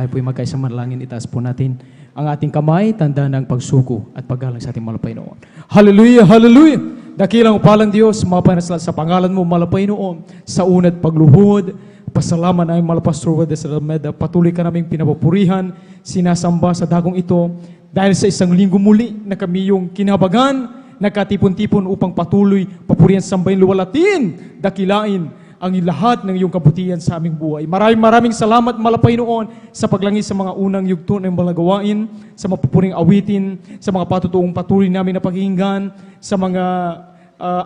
tayo po'y magkaisa manalangin, itaas po natin ang ating kamay, tanda ng pagsuko at paggalang sa ating malapay noon. Hallelujah! Hallelujah! Dakilang upalang Diyos, mapanasal sa pangalan mo, malapay noon, sa unat pagluhod, pasalamat na ang Pastor Wades Almeda, patuloy ka naming pinapupurihan, sinasamba sa dagong ito, dahil sa isang linggo muli na kami yung kinabagan, nagkatipon-tipon upang patuloy papurihan, sambahin, luwalatin, dakilain ang lahat ng iyong kabutihan sa aming buhay. Maraming salamat, malapay noon, sa paglangis sa mga unang yugto ng mga gawain, sa mapupuring awitin, sa mga patutuong patuloy namin na pakinggan, sa mga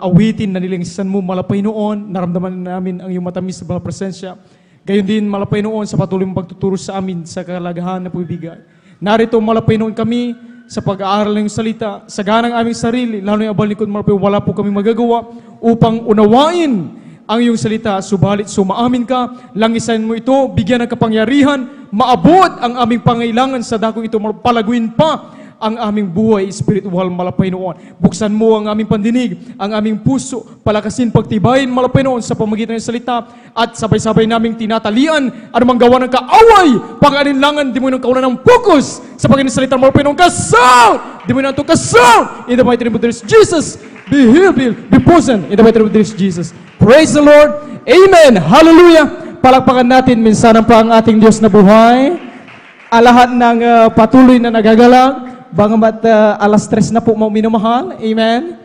awitin na nilingsan mo, malapay noon, naramdaman namin ang iyong matamis na presensya. Gayon din, malapay noon, sa patuloy mong pagtuturo sa amin sa kalagahan na pubibigay. Narito, malapay noon kami sa pag-aaral ng salita, sa ganang aming sarili, lalo yung abal likod, malapay, wala po kami magagawa upang unawain ang iyong salita, subalit sumaamin ka, langisan mo ito, bigyan ng kapangyarihan, maabot ang aming pangailangan sa dakong ito, palaguin pa ang aming buhay spiritual, malapay noon. Buksan mo ang aming pandinig, ang aming puso, palakasin, pagtibayin, malapay noon sa pamagitan ng salita, at sabay-sabay naming tinatalian, anumang gawa ng kaaway, pag-alinlangan, di mo nang kaunan ng focus sa pagiging salita, malapay noon, kasound! Di mo nang ito kasound! In the mighty name of Jesus, be healed, be poisoned, in the mighty name of Jesus. Praise the Lord. Amen. Hallelujah. Palakpakan natin minsanan pa ang ating Diyos na buhay. Lahat ng patuloy na nagagalang, bagamat alas 3 na po minamahal. Amen.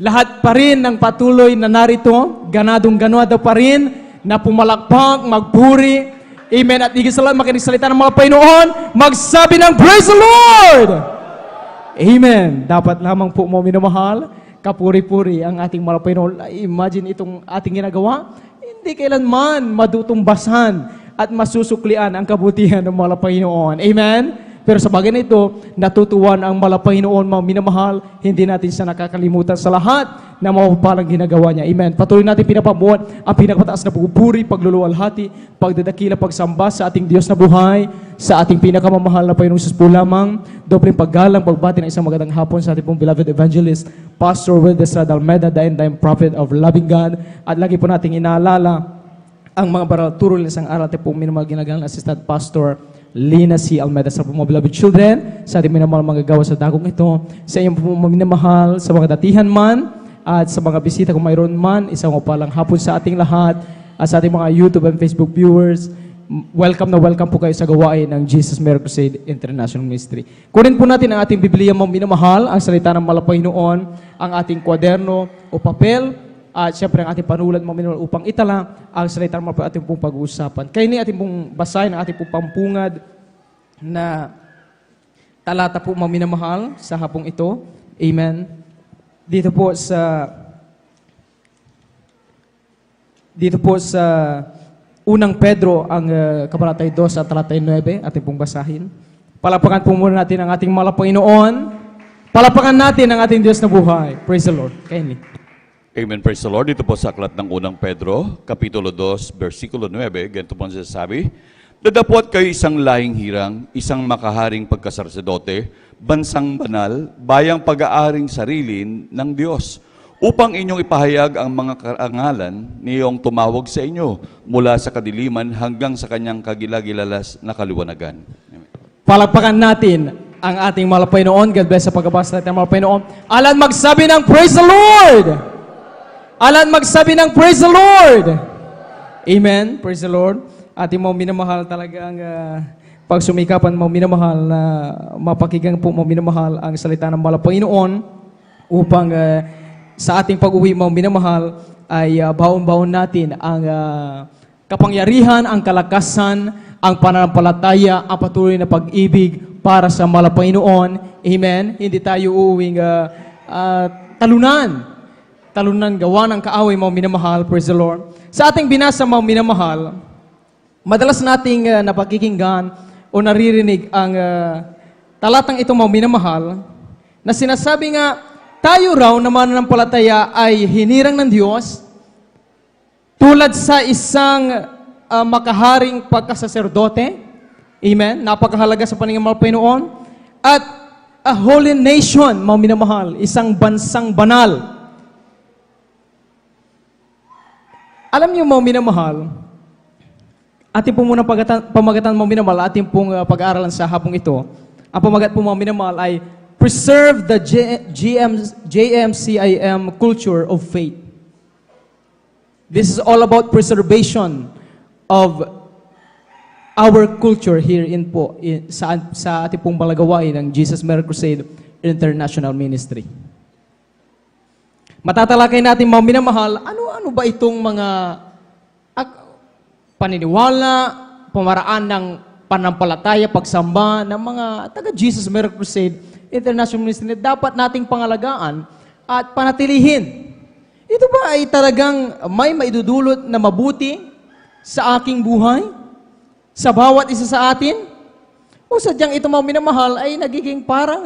Lahat pa rin ng patuloy na narito, ganadong-ganado pa rin, na pumalakpak, magpuri. Amen. At higit sa lahat, makinig salita ng mga Panginoon, magsabi ng Praise the Lord. Amen. Dapat lamang po minamahal, kapuri-puri ang ating malapay noon. Imagine itong ating ginagawa, hindi kailanman madutumbasan at masusuklian ang kabutihan ng malapay noon. Amen? Pero sa bagay na ito, natutuwan ang malapay noon, mga minamahal, hindi natin siya nakakalimutan sa lahat na mapapalang ginagawa niya. Amen. Patuloy natin pinapabuhat ang pinakapataas na pagpupuri, pagluluwalhati, pagdadakila, pagsamba sa ating Diyos na buhay, sa ating pinakamamahal na Panginoong Jesus po lamang, dobleng paggalang, pagbati ng isang magandang hapon sa ating pong beloved evangelist, Pastor Wades Almeda, the end-time prophet of loving God. At lagi po nating inaalala ang mga baral turo ng isang aral at pong minamahal ginagalang assistant pastor Lina C. Almeda, sa mga beloved children, sa ating minamahal magagawa sa dagong ito, sa inyong minamahal, sa mga datihan man, at sa mga bisita kung mayroon man, isang upalang hapon sa ating lahat, at sa ating mga YouTube and Facebook viewers, welcome na welcome po kayo sa gawain ng Jesus Miracle Crusade International Ministry. Kunin po natin ang ating Biblia, mga minamahal, ang salita ng malapay noon, ang ating kwaderno o papel, at siyempre ang ating panulat, mga minamahal, upang itala ang salita ng ating pong pag-uusapan. Kaya ni ating pong basahin ang ating pong pampungad na talata po, mga minamahal, sa hapong ito. Amen. Dito po sa unang Pedro, ang kabanatay 2 at talatay 9, ating pong basahin. Palapakan po muna natin ang ating malapay noon. Palapakan natin ang ating Diyos na buhay. Praise the Lord. Kindly. Amen. Praise the Lord. Dito po sa aklat ng unang Pedro, Kapitulo 2, versikulo 9, ganito po ang sinasabi, dadapot kayo isang lahing hirang, isang makaharing pagkasarsedote, bansang banal, bayang pag-aaring sarilin ng Diyos, upang inyong ipahayag ang mga karangalan niyong tumawag sa inyo mula sa kadiliman hanggang sa kanyang kagilagilalas na kaliwanagan. Amen. Palakpakan natin ang ating malapay noon. God bless sa pagkabasa natin ang malapay noon. Alan magsabi ng Praise the Lord! Alan magsabi ng Praise the Lord! Amen. Praise the Lord. Ating mga minamahal talagang pagsumikapan, mga minamahal na mapakinggan po, mga minamahal ang salita ng malapay noon upang sa ating pag-uwi, mga minamahal, ay baon-baon natin ang kapangyarihan, ang kalakasan, ang pananampalataya, ang patuloy na pag-ibig para sa malapay noon. Amen. Hindi tayo uuwing talunan, gawa ng kaaway, mga minamahal. Praise the Lord. Sa ating binasa, mga minamahal, madalas nating napakikinggan o naririnig ang talatang itong, mga minamahal, na sinasabi nga, tayo raw na mananampalataya ay hinirang ng Diyos tulad sa isang makaharing pagkasaserdote. Amen. Napakahalaga sa paningin mga Panginoon. At a holy nation, mga minamahal, isang bansang banal. Alam niyo, mga minamahal, Ating po muna pamagatan mga minamahal, ating pong pag-aaralan sa hapong ito. Ang pamagat po mga minamahal ay preserve the JMCIM culture of faith. This is all about preservation of our culture here sa ating pong balagawain ng Jesus Miracle Crusade International Ministry. Matatalakay natin mga minamahal, ano ba itong mga paniniwala, pamaraan ng panampalataya, pagsamba ng mga taga Jesus Miracle Crusade International Ministry na dapat nating pangalagaan at panatilihin. Ito ba ay talagang may maidudulot na mabuti sa aking buhay? Sa bawat isa sa atin? O sadyang ito mga minamahal ay nagiging parang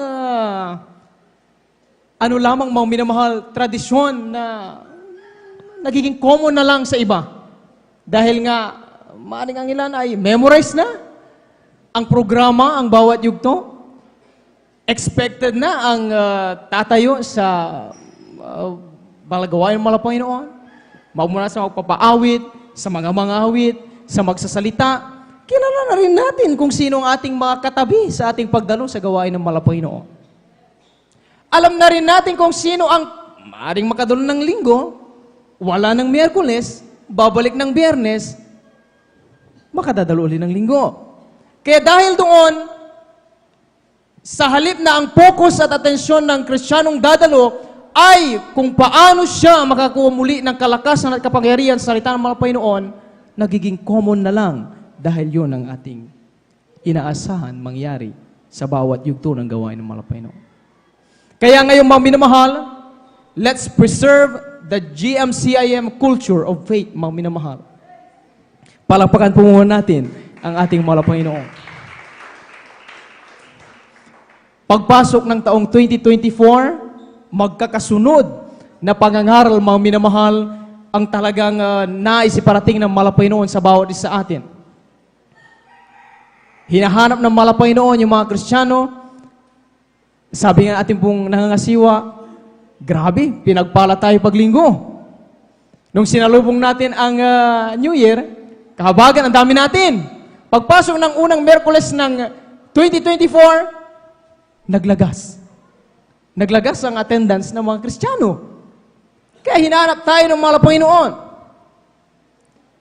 lamang mga minamahal, tradisyon na nagiging common na lang sa iba. Dahil nga, maaring ang ilan ay memorize na ang programa, ang bawat yugto. Expected na ang tatayo sa balagawain ng mga Panginoon. Magmula sa magpapaawit, sa mga awit, sa magsasalita. Kilala na rin natin kung sino ang ating mga katabi sa ating pagdalo sa gawain ng mga Panginoon. Alam na rin natin kung sino ang maaring makadalo ng linggo, wala ng Miyerkules, babalik ng Biyernes, makadadalo ulit ng linggo. Kaya dahil doon, sa halip na ang focus at atensyon ng Kristiyanong dadalo ay kung paano siya makakuha muli ng kalakasan at kapangyarihan sa salita ng mga Panginoon, nagiging common na lang dahil yun ang ating inaasahan mangyari sa bawat yugto ng gawain ng mga Panginoon. Kaya ngayon mga minamahal, let's preserve the GMCIM culture of faith, mga minamahal. Palakpakan po muna natin ang ating mga Panginoon. Pagpasok ng taong 2024, magkakasunod na pangangaral, mga minamahal, ang talagang naisiparating ng mga Panginoon sa bawat isa sa atin. Hinahanap ng mga Panginoon yung mga Kristiyano. Sabi nga ating pong nangangasiwa, grabe, pinagpala tayo paglinggo. Nung sinalubong natin ang New Year, kahabagan, ang dami natin. Pagpasok ng unang Miyerkules ng 2024, naglagas. Naglagas ang attendance ng mga Kristiyano. Kaya hinahanap tayo ng mga Panginoon.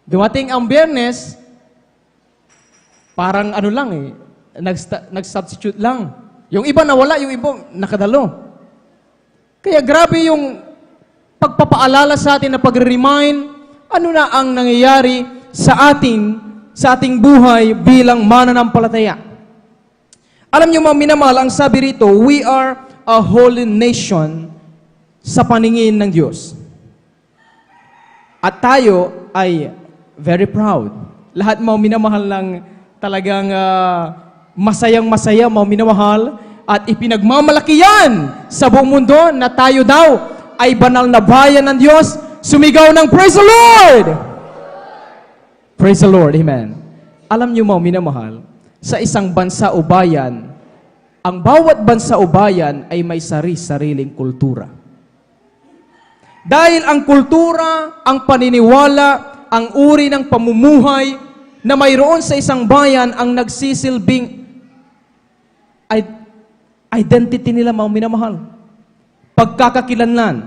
Dumating ang Biyernes, parang nag-substitute lang. Yung iba nawala, yung iba nakadalo. Kaya grabe yung pagpapaalala sa atin na pag-remind, ano na ang nangyayari sa ating buhay bilang mananampalataya. Alam niyo mga minamahal, ang sabi rito, we are a holy nation sa paningin ng Diyos. At tayo ay very proud. Lahat mga minamahal lang talagang masayang-masaya, mga minamahal, at ipinagmamalaki yan sa buong mundo na tayo daw ay banal na bayan ng Diyos. Sumigaw ng Praise the Lord! Praise the Lord, Amen. Alam niyo mga minamahal, sa isang bansa o bayan, ang bawat bansa o bayan ay may sariling kultura. Dahil ang kultura, ang paniniwala, ang uri ng pamumuhay na mayroon sa isang bayan ang nagsisilbing identity nila, mga minamahal. Pagkakakilanlan.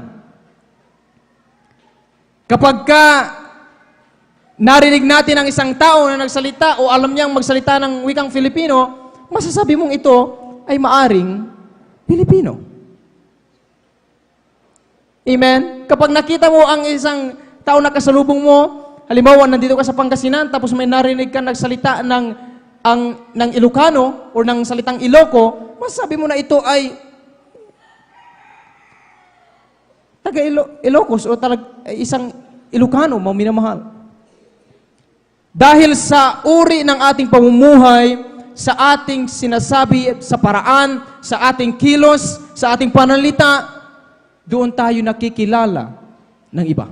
Kapag narinig natin ang isang tao na nagsalita o alam niyang magsalita ng wikang Filipino, masasabi mong ito ay maaring Pilipino. Amen? Kapag nakita mo ang isang tao na kasalubong mo, halimbawa, nandito ka sa Pangasinan, tapos may narinig ka nagsalita ng Ilocano o ng salitang Iloco, masasabi mo na ito ay taga-Ilocos o isang Ilocano, mga minamahal. Dahil sa uri ng ating pamumuhay, sa ating sinasabi, sa paraan, sa ating kilos, sa ating pananalita, doon tayo nakikilala ng iba.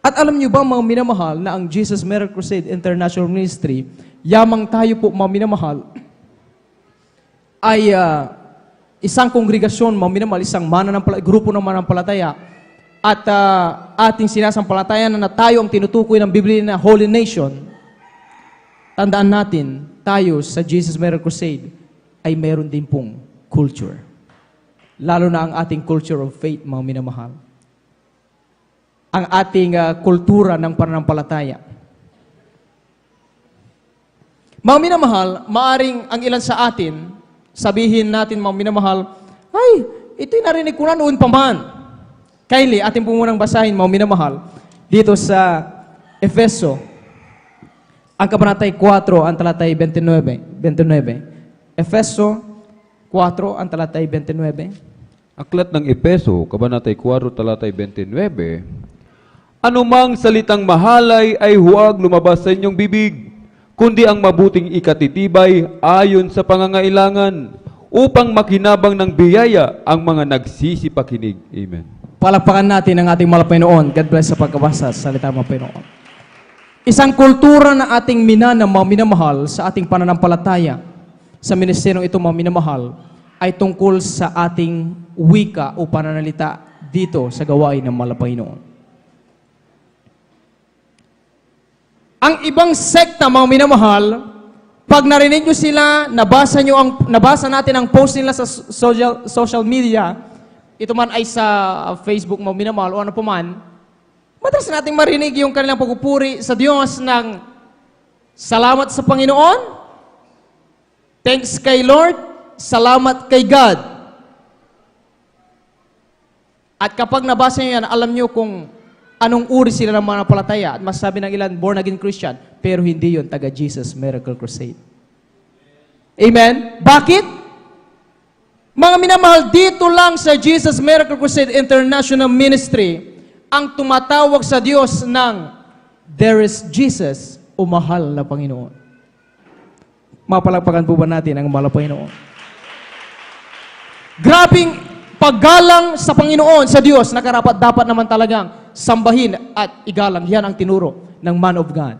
At alam niyo ba, mga minamahal, na ang Jesus Miracle Crusade International Ministry, yamang tayo po, mga minamahal, ay isang kongregasyon, mga minamahal, isang grupo ng mananampalataya, at ating sinasampalatayan na tayo ang tinutukoy ng Biblia na Holy Nation, tandaan natin, tayo sa Jesus Miracle Crusade ay meron din pong culture. Lalo na ang ating culture of faith, mga minamahal. Ang ating kultura ng pananampalataya. Mga minamahal, maaring ang ilan sa atin, sabihin natin, mga minamahal, ay, ito'y narinig ko na noon pa man. Kindly, ating po munang basahin, mga minamahal, dito sa Efeso, ang kabanatay 4, ang talatay 29. Efeso 4, ang talatay 29. Aklat ng Epeso, Kabanatay 4, talatay 29, anumang salitang mahalay ay huwag lumabas sa inyong bibig, kundi ang mabuting ikatitibay ayon sa pangangailangan, upang makinabang ng biyaya ang mga nagsisipakinig. Amen. Palakpakan natin ang ating Panginoon. God bless sa pagkabasa sa salita ng Panginoon. Isang kultura na ating minamahal sa ating pananampalataya sa ministeryong ito, mga minamahal, ay tungkol sa ating wika o pananalita dito sa gawain ng Panginoon. Ang ibang sekta, mga minamahal, pag narinig nyo sila, nabasa natin ang post nila sa social media, ito man ay sa Facebook, mga minamahal, o ano pa man, madalas natin marinig yung kanilang pagpupuri sa Diyos ng salamat sa Panginoon, thanks kay Lord, salamat kay God. At kapag nabasa nyo yan, alam nyo kung anong uri sila ng mananampalataya. At masasabi ng ilan, born again Christian, pero hindi yun taga Jesus Miracle Crusade. Amen? Bakit? Mga minamahal, dito lang sa Jesus Miracle Crusade International Ministry, ang tumatawag sa Diyos ng there is Jesus o mahal na Panginoon. Mapalagpakan po ba natin ang mahal na Panginoon? Grabing paggalang sa Panginoon, sa Diyos, na dapat naman talagang sambahin at igalang. Yan ang tinuro ng man of God.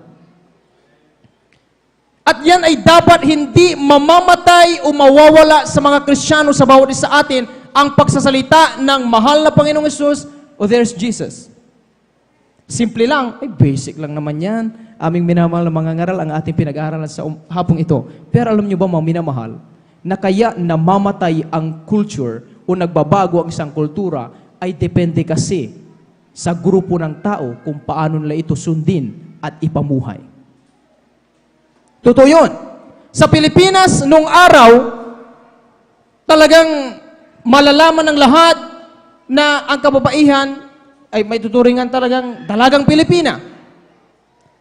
At yan ay dapat hindi mamamatay o mawawala sa mga Kristiyano sa bawat isa sa atin ang pagsasalita ng mahal na Panginoong Hesus o there's Jesus. Simple lang, ay basic lang naman yan. Aming minamahal na mga ngaral ang ating pinag-aaralan sa hapong ito. Pero alam nyo ba, mga minamahal, na kaya namamatay ang culture o nagbabago ang isang kultura ay depende kasi sa grupo ng tao kung paano nila ito sundin at ipamuhay. Totoo yun. Sa Pilipinas, nung araw, talagang malalaman ng lahat na ang kababaihan ay may tuturingan talagang dalagang Pilipina.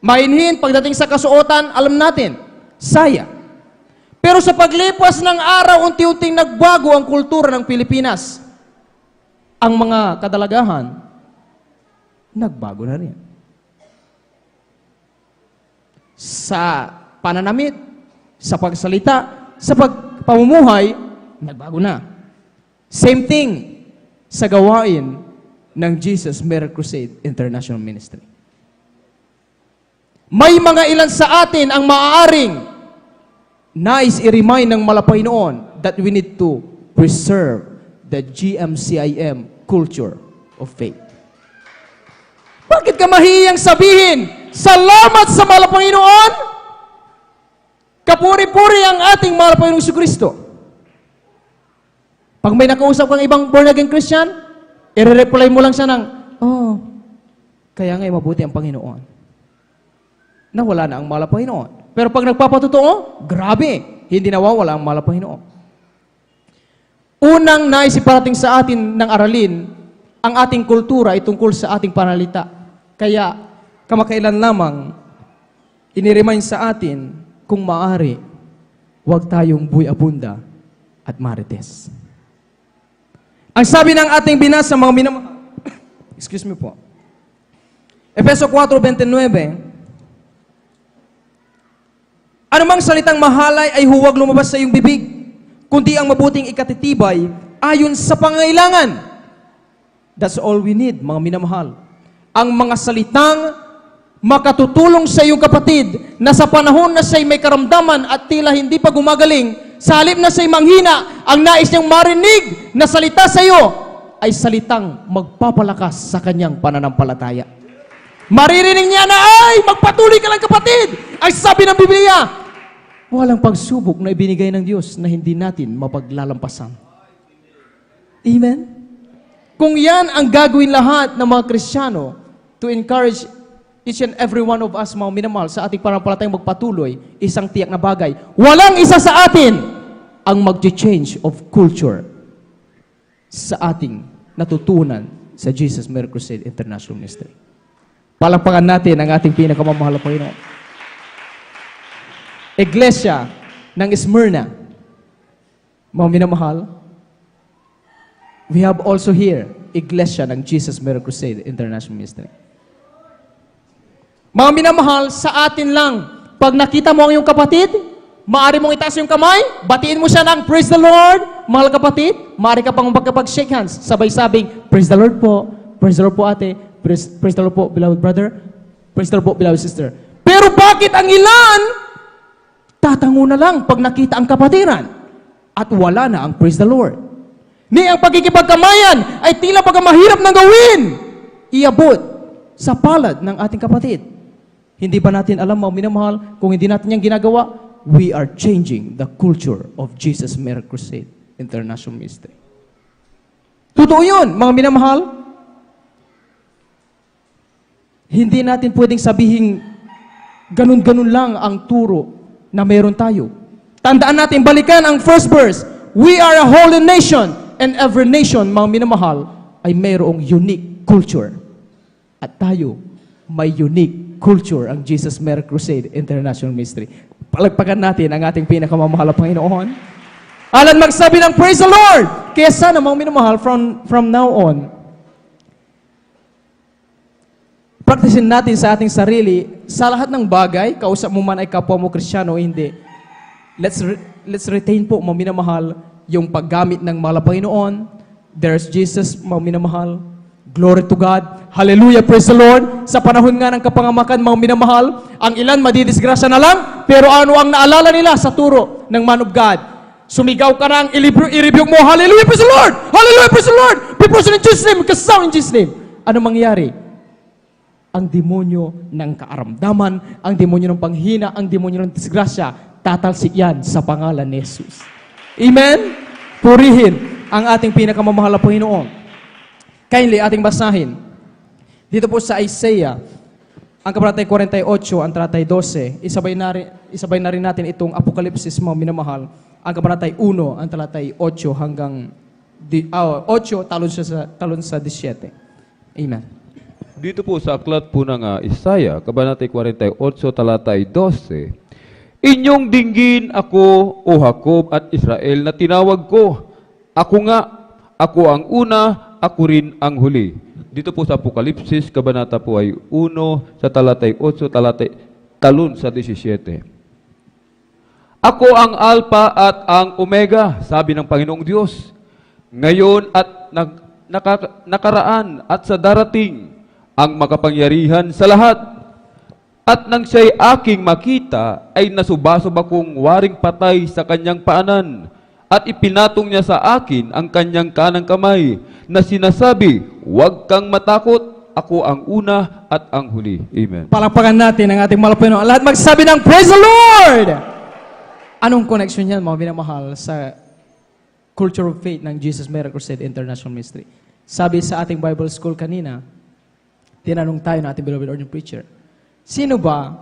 Mainhin, pagdating sa kasuotan, alam natin, saya. Pero sa paglipas ng araw, unti-unting nagbago ang kultura ng Pilipinas. Ang mga kadalagahan, nagbago na rin. Sa pananamit, sa pagsalita, sa pamumuhay, nagbago na. Same thing sa gawain ng Jesus Miracle Crusade International Ministry. May mga ilan sa atin ang maaaring nais i-remind ng Panginoon that we need to preserve the GMCIM culture of faith. Bakit ka mahiyang sabihin, salamat sa Panginoon? Kapuri-puri ang ating Panginoong Jesucristo. Pag may nakausap kang ibang born again Christian, i-reply mo lang siya ng, oh, kaya nga'y mabuti ang Panginoon. Nawala na ang Panginoon. Pero pag nagpapatotoo, grabe, hindi nawawala ang Panginoon. Unang nais iparating sa atin ng aralin, ang ating kultura ay tungkol sa ating panalita. Kaya, kamakailan lamang, iniremind sa atin, kung maaari, huwag tayong buy-abunda at marites. Ang sabi ng ating binasa, mga minamahal, excuse me po, Efeso 4:29, anumang salitang mahalay ay huwag lumabas sa iyong bibig, kundi ang mabuting ikatitibay ayon sa pangailangan. That's all we need, mga minamahal. Ang mga salitang makatutulong sa iyong kapatid na sa panahon na siya'y may karamdaman at tila hindi pa gumagaling, sa halip na siya'y manghina, ang nais niyang marinig na salita sa iyo ay salitang magpapalakas sa kanyang pananampalataya. Maririnig niya na, ay, magpatuloy ka lang kapatid! Ay sabi ng Biblia, walang pagsubok na ibinigay ng Diyos na hindi natin mapaglalampasan. Amen? Kung yan ang gagawin lahat ng mga Kristiyano to encourage each and every one of us, mga minamahal, sa ating pananampalatayang magpatuloy, isang tiyak na bagay, walang isa sa atin ang mag-change of culture sa ating natutunan sa Jesus Miracle Crusade International Ministry. Palakpakan natin ang ating pinakamamahal na Panginoon. Iglesia ng Smyrna, mga minamahal, we have also here, Iglesia ng Jesus Miracle Crusade International Ministry. Mga minamahal, sa atin lang, pag nakita mo ang iyong kapatid, maaari mong itaas yung kamay, batiin mo siya ng praise the Lord, mahal kapatid, maaari ka pang magkapag-shake hands, sabay sabing, praise the Lord po ate, praise the Lord po, beloved brother, praise the Lord po, beloved sister. Pero bakit ang ilan, tatango na lang pag nakita ang kapatiran, at wala na ang praise the Lord. Ni ang pagkikipagkamayan ay tila baga mahirap nang gawin, iabot sa palad ng ating kapatid. Hindi ba natin alam, mga minamahal, kung hindi natin yung ginagawa, we are changing the culture of Jesus Miracle Crusade International Ministry. Totoo yun, mga minamahal. Hindi natin pwedeng sabihin ganun-ganun lang ang turo na meron tayo. Tandaan natin, balikan ang first verse. We are a holy nation, and every nation, mga minamahal, ay mayroong unique culture. At tayo, may unique culture ang Jesus Miracle Crusade International Ministry. Palagpagan natin ang ating pinakamamahal na Panginoon. Alan magsabi ng praise the Lord! Kaya sana, mga minamahal, from now on, practicein natin sa ating sarili, sa lahat ng bagay, kausap mo man ay kapwa mo Kristiyano o hindi, let's retain po, mga minamahal, yung paggamit ng mahal na Panginoon. There's Jesus, mga minamahal. Glory to God. Hallelujah, praise the Lord. Sa panahon nga ng kapangamakan, mga minamahal, ang ilan madidisgrasya na lang, pero ano ang naalala nila sa turo ng man of God? Sumigaw ka nang i-rebuke mo, hallelujah, praise the Lord! Hallelujah, praise the Lord! Be present in Jesus' name, kasaw in Jesus' name. Ano mangyari? Ang demonyo ng kaaramdaman, ang demonyo ng panghina, ang demonyo ng disgrasya, tatalsik yan sa pangalan ni Jesus. Amen? Purihin ang ating pinakamamahal na Panginoon. Kindly, ating basahin. Dito po sa Isaiah, ang kabanatay 48, ang talatay 12, isabay na rin natin itong Apokalipsis, mga minamahal, ang kabanatay 1, ang talatay 8 hanggang 8, talon sa 17. Amen. Dito po sa aklat po ng Isaiah, kabanatay 48, talatay 12, inyong dinggin ako, O Jacob at Israel, na tinawag ko. Ako nga, ako ang una, ako rin ang huli. Dito po sa Apokalipsis, kabanata po ay 1, sa talatay 8, talon sa 17. Ako ang Alpha at ang Omega, sabi ng Panginoong Diyos. Ngayon at nakaraan at sa darating, ang makapangyarihan sa lahat. At nang siya'y aking makita, ay nasubasub akong waring patay sa kanyang paanan. At ipinatong niya sa akin ang kanyang kanang kamay, na sinasabi, huwag kang matakot, ako ang una at ang huli. Amen. Palakpakan natin ang ating mahal na Panginoon. Lahat magsabi ng praise the Lord! Anong connection yan, mga binamahal, sa culture of faith ng Jesus Miracle Crusade International Ministry? Sabi sa ating Bible School kanina, tinanong tayo ng ating beloved ordinary preacher, sino ba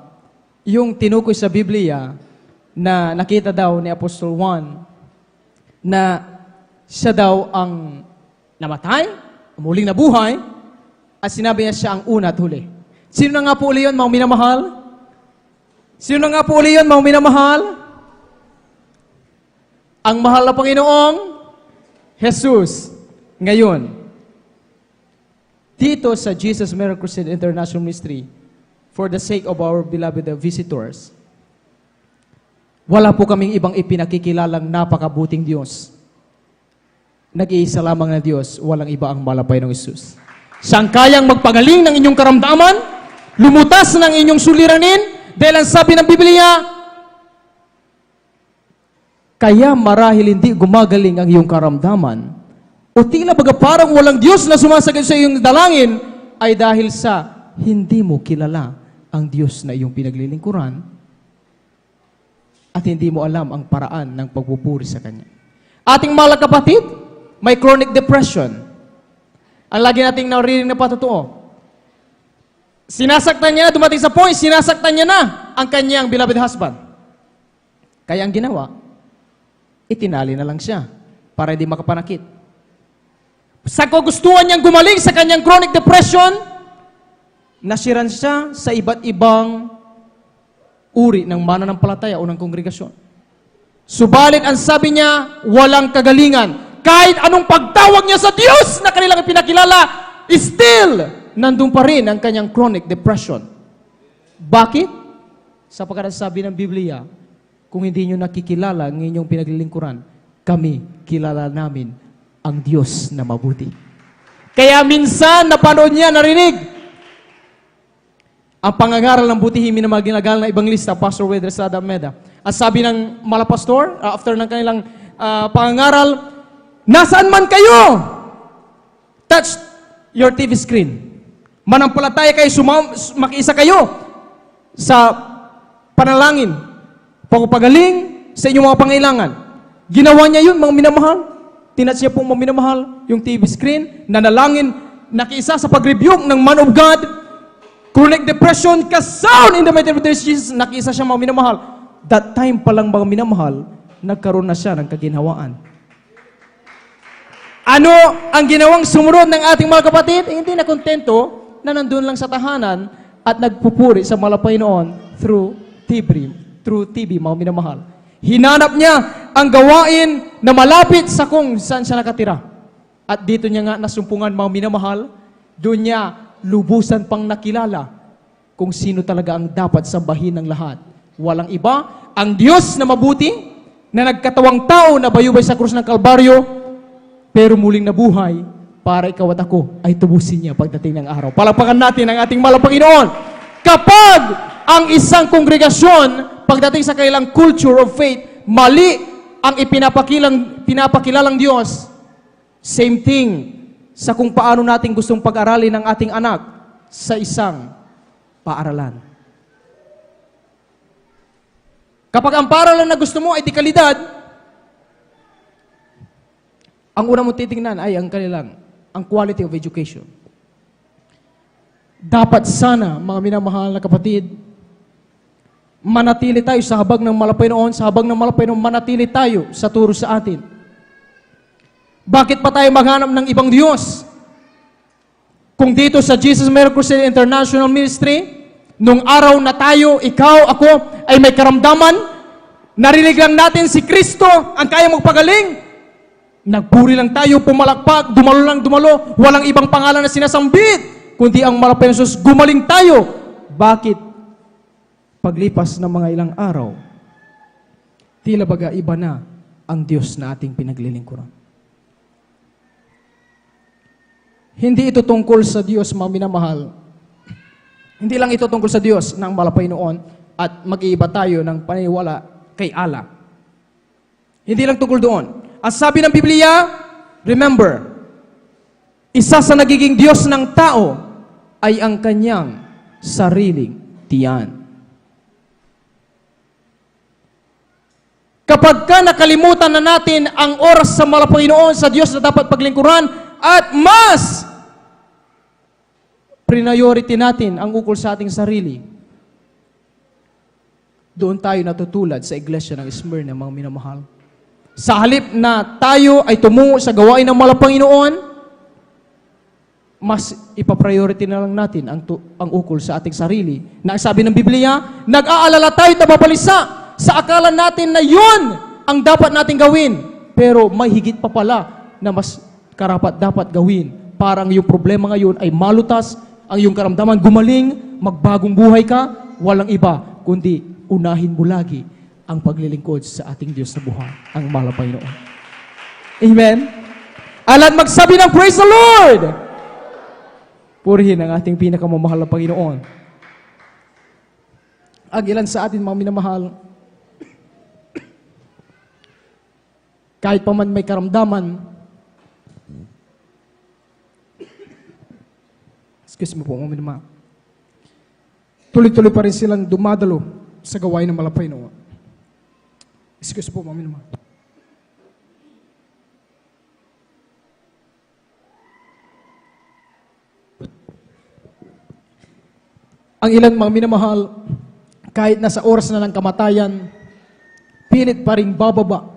yung tinukoy sa Biblia na nakita daw ni Apostol Juan na siya daw ang namatay, muling nabuhay, at sinabi niya siya ang una at huli? Sino na nga po uli yun, mga minamahal? Sino na nga po uli yun, mga minamahal? Ang mahal na Panginoong Jesus. Ngayon, dito sa Jesus Miracle Crusade International Ministry, for the sake of our beloved visitors, wala po kaming ibang ipinakikilalang napakabuting Diyos. Nag-iisa lamang na Diyos, walang iba ang malapay ng Jesus. Siyang kayang magpagaling ng inyong karamdaman, lumutas ng inyong suliranin, dahil ang sabi ng Biblia, kaya marahil hindi gumagaling ang iyong karamdaman, o tila baga parang walang Diyos na sumasagot sa iyong dalangin, ay dahil sa hindi mo kilala ang Diyos na iyong pinaglilingkuran at hindi mo alam ang paraan ng pagpupuri sa Kanya. Ating mga kapatid, may chronic depression. Ang lagi nating naririnig na patotoo. Sinasaktan niya, dumating sa point, sinasaktan niya na ang kanyang beloved husband. Kaya ang ginawa, itinali na lang siya para hindi makapanakit. Sa kagustuhan niyang gumaling sa kanyang chronic depression, nasiran siya sa iba't ibang uri ng mananampalataya o ng kongregasyon. Subalit ang sabi niya, walang kagalingan. Kahit anong pagtawag niya sa Diyos na kanilang ipinakilala, still, nandun pa rin ang kanyang chronic depression. Bakit? Sapagkat sabi ng Biblia, kung hindi nyo nakikilala ang inyong pinaglilingkuran, kami, kilala namin ang Diyos na mabuti. Kaya minsan, napanood niya, narinig, ang pangangaral ng butihin na mga ginagal na ibang lista, Pastor Wedra Sada Meda. At sabi ng malapastor, after ng kanilang pangangaral, nasaan man kayo? Touch your TV screen. Manampalataya kayo, makiisa kayo sa panalangin, pagpagaling sa inyong mga pangailangan. Ginawa niya yun, mga minamahal. Tinatch niya pong mga minamahal, yung TV screen, nanalangin, nakiisa sa pag-rebuke ng man of God, chronic depression, kasound in the mighty name of Jesus, nakiisa siya mga minamahal. That time pa lang mga minamahal, nagkaroon na siya ng kaginhawaan. Ano ang ginawang sumunod ng ating mga kapatid? Hindi na kontento na nandun lang sa tahanan at nagpupuri sa malapay noon through TV, mga minamahal. Hinanap niya ang gawain na malapit sa kung saan siya nakatira. At dito niya nga nasumpungan, mga minamahal, doon niya lubusan pang nakilala kung sino talaga ang dapat sambahin ng lahat. Walang iba, ang Diyos na mabuti, na nagkatawang tao na bayubay sa krus ng Kalbaryo, pero muling nabuhay para ikaw at ako ay tubusin niya pagdating ng araw. Palakpakan natin ang ating mahal na Panginoon. Kapag ang isang kongregasyon, pagdating sa kailang culture of faith, mali ang pinapakilalang Diyos, same thing sa kung paano natin gustong pag-aralin ng ating anak sa isang paaralan. Kapag ang paaralan na gusto mo ay di kalidad, ang una mong titingnan ay ang quality of education. Dapat sana, mga minamahal na kapatid, manatili tayo sa habag ng malapay noon, sa habag ng malapay noon, manatili tayo sa turo sa atin. Bakit pa tayo maghanap ng ibang Diyos? Kung dito sa Jesus Miracle Crusade International Ministry, nung araw na tayo, ikaw, ako, ay may karamdaman, narinig lang natin si Kristo ang kaya magpagaling. Nagpuri lang tayo, pumalakpak, dumalo, walang ibang pangalan na sinasambit, kundi ang malapay na Jesus, gumaling tayo. Bakit? Paglipas ng mga ilang araw, tila baga iba na ang Diyos na ating pinaglilingkuran. Hindi ito tungkol sa Diyos, mga minamahal. Hindi lang ito tungkol sa Diyos ng malapay noon at mag-iiba tayo ng paniniwala kay Allah. Hindi lang tungkol doon. At sabi ng Biblia, remember, isa sa nagiging Diyos ng tao ay ang kanyang sariling tiyan. Kapag ka nakalimutan na natin ang oras sa malapanginoon sa Diyos na dapat paglingkuran at mas priority natin ang ukol sa ating sarili, doon tayo natutulad sa iglesia ng Smyrna, mga minamahal. Sa halip na tayo ay tumungo sa gawain ng malapanginoon, mas ipapriority na lang natin ang ukol sa ating sarili. Na sabi ng Biblia, nag-aalala tayo tababalisa sa akala natin na yun ang dapat natin gawin. Pero may higit pa pala na mas karapat dapat gawin. Parang yung problema ngayon ay malutas, ang iyong karamdaman gumaling, magbagong buhay ka, walang iba, kundi unahin mo lagi ang paglilingkod sa ating Diyos na buhay, ang malapay noon. Amen? Alat magsabi ng praise the Lord! Purihin ang ating pinakamamahal na Panginoon. Ang ilan sa atin, mga minamahal, kahit pa man may karamdaman, Excuse me po, mga minamahal. Tuloy-tuloy pa rin silang dumadalo sa gawain ng malapay noon. Excuse po, mga minamahal. Ang ilan mga minamahal, kahit nasa oras na ng kamatayan, pilit pa rin bababa,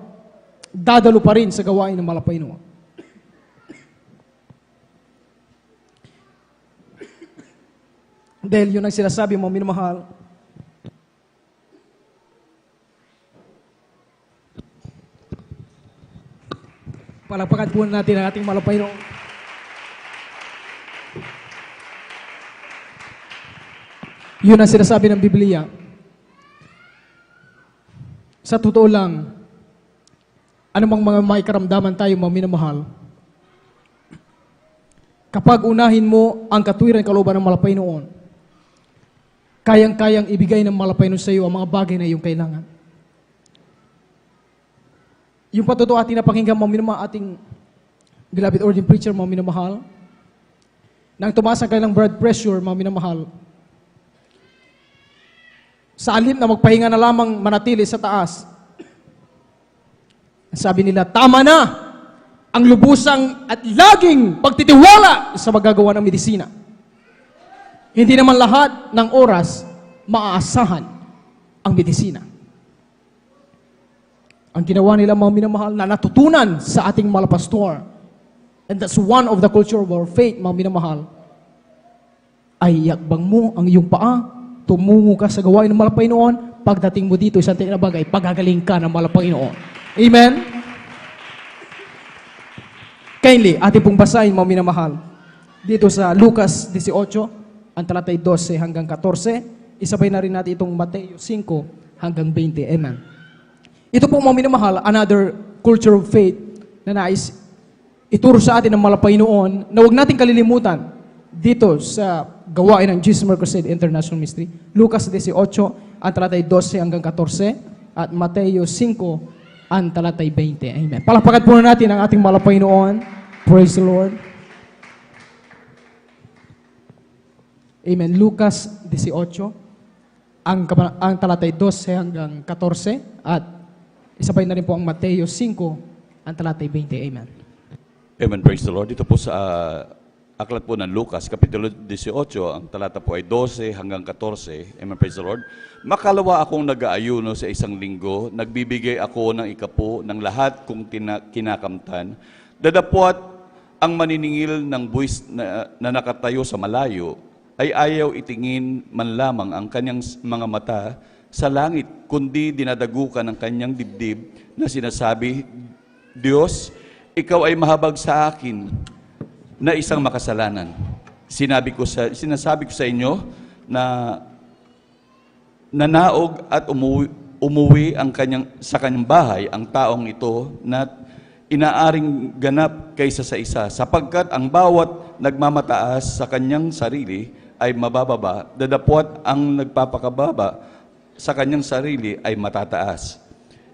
dadalo pa rin sa gawain ng malapay noon. Dahil yun ang sinasabi mga minamahal, palakpakan po natin ang ating malapay noon. Yun ang sinasabi ng Biblia. Sa totoo lang, anumang mga may karamdaman tayo mga minamahal, kapag unahin mo ang katwiran kalooban ng malapay noon, kayang-kayang ibigay ng malapay noon sa iyo ang mga bagay na iyong kailangan. Yung patotoo ating napakinggan mga minamahal, ating beloved ordained preacher mga minamahal, nang tumaas ang kanilang blood pressure mga minamahal, sa alin na magpahinga na lamang manatili sa taas, sabi nila, tama na ang lubusang at laging pagtitiwala sa magagawa ng medisina. Hindi naman lahat ng oras maaasahan ang medisina. Ang ginawa nila mga minamahal na natutunan sa ating mga pastor, and that's one of the culture of our faith mga minamahal, ay yakbang mo ang iyong paa, tumungo ka sa gawain ng malapay noon, pagdating mo dito, isang tingin na bagay, pagagaling ka ng malapay noon. Amen? Kindly, ating pong basahin, mga minamahal, dito sa Lucas 18, ang talatay 12 hanggang 14, isabay na rin natin itong Mateo 5 hanggang 20. Amen? Ito pong mga minamahal, another culture of faith na nais ituro sa atin ng malapay noon, na huwag natin kalilimutan dito sa gawain ng Jesus Crusade International Ministry. Lucas 18, ang talatay 12 hanggang 14, at Mateo 5, ang talatay 20. Amen. Palakpakan po natin ang ating malapay noon. Praise the Lord. Amen. Lucas 18, ang talatay 12 hanggang 14, at isabay na rin po ang Mateo 5, ang talatay 20. Amen. Amen, praise the Lord. Dito po sa aklat po ng Lucas, Kapitulo 18, ang talata po ay 12 hanggang 14. Amen, praise the Lord. Makalawa akong nag-aayuno sa isang linggo, nagbibigay ako ng ikapo ng lahat kong kinakamtan. Dadapwat ang maniningil ng buwis na nakatayo sa malayo, ay ayaw itingin man lamang ang kanyang mga mata sa langit, kundi dinadagukan ang kanyang dibdib na sinasabi, Diyos, ikaw ay mahabag sa akin na isang makasalanan. Sinasabi ko sa inyo na nanaog at umuwi sa kanyang bahay ang taong ito na inaaring ganap kaysa sa isa, sapagkat ang bawat nagmamataas sa kanyang sarili ay mabababa, dadapwat ang nagpapakababa sa kanyang sarili ay matataas.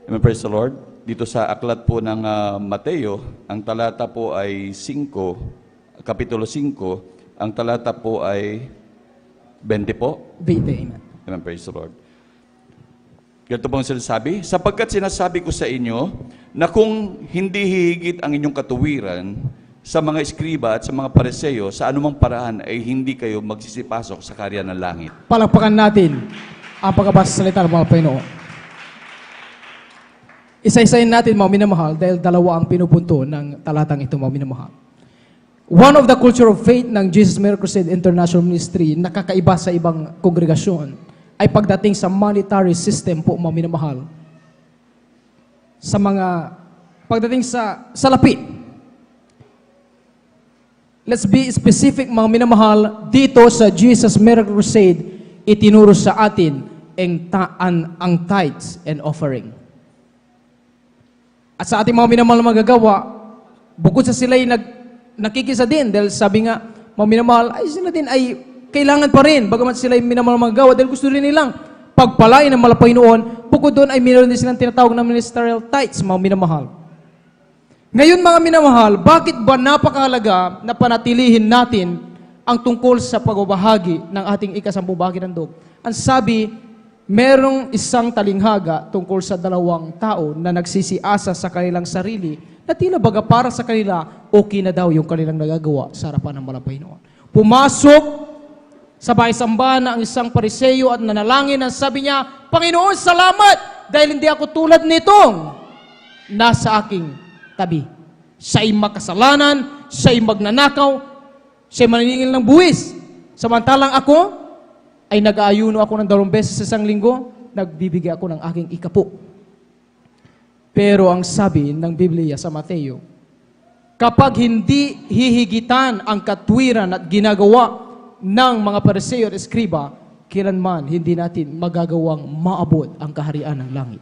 Amen, praise the Lord. Dito sa aklat po ng Mateo, ang talata po ay 5, Kapitulo 5, ang talata po ay 20 po. 20, amen. Amen, praise the Lord. Ganito pong sinasabi, sapagkat sinasabi ko sa inyo na kung hindi hihigit ang inyong katuwiran sa mga eskriba at sa mga pariseo, sa anumang paraan ay hindi kayo magsisipasok sa karya ng langit. Palakpakan natin ang pagkabasa sa salita ng mga Panginoon. Isa-isayin natin mga minamahal dahil dalawa ang pinupunto ng talatang ito mga minamahal. One of the culture of faith ng Jesus Crusade International Ministry na kakaiba sa ibang kongregasyon ay pagdating sa monetary system po mga minamahal. Pagdating sa salapi. Let's be specific mga minamahal, dito sa Jesus Miracle Crusade, itinuro sa atin ang tithes and offering. At sa ating mga minamahal na magagawa, bukod sa sila'y nakikisa din, dahil sabi nga, mga minamahal, ay sila din ay kailangan pa rin, bagamat sila'y minamahal na magagawa, dahil gusto rin nilang pagpalain ng malapay noon, bukod doon ay meron din silang tinatawag na ministerial tithes, mga minamahal. Ngayon mga minamahal, bakit ba napakahalaga na panatilihin natin ang tungkol sa pagbabahagi ng ating ikasampung bahagi ng dog. Ang sabi, merong isang talinghaga tungkol sa dalawang tao na nagsisiasa sa kanilang sarili na tila baga para sa kanila, okay na daw yung kanilang nagagawa sa harapan ng Panginoon. Pumasok sa bahay-samba na ang isang Pariseyo at nanalangin at sabi niya, Panginoon, salamat dahil hindi ako tulad nitong nasa aking tabi. Siya'y makasalanan, siya'y magnanakaw, siya'y maniningil ng buwis. Samantalang ako ay nag-aayuno ako ng 2 beses sa isang linggo, nagbibigay ako ng aking ikapo. Pero ang sabi ng Biblia sa Mateo, kapag hindi hihigitan ang katwiran at ginagawa ng mga Pariseo at Eskriba, kailanman hindi natin magagawang maabot ang kaharian ng langit.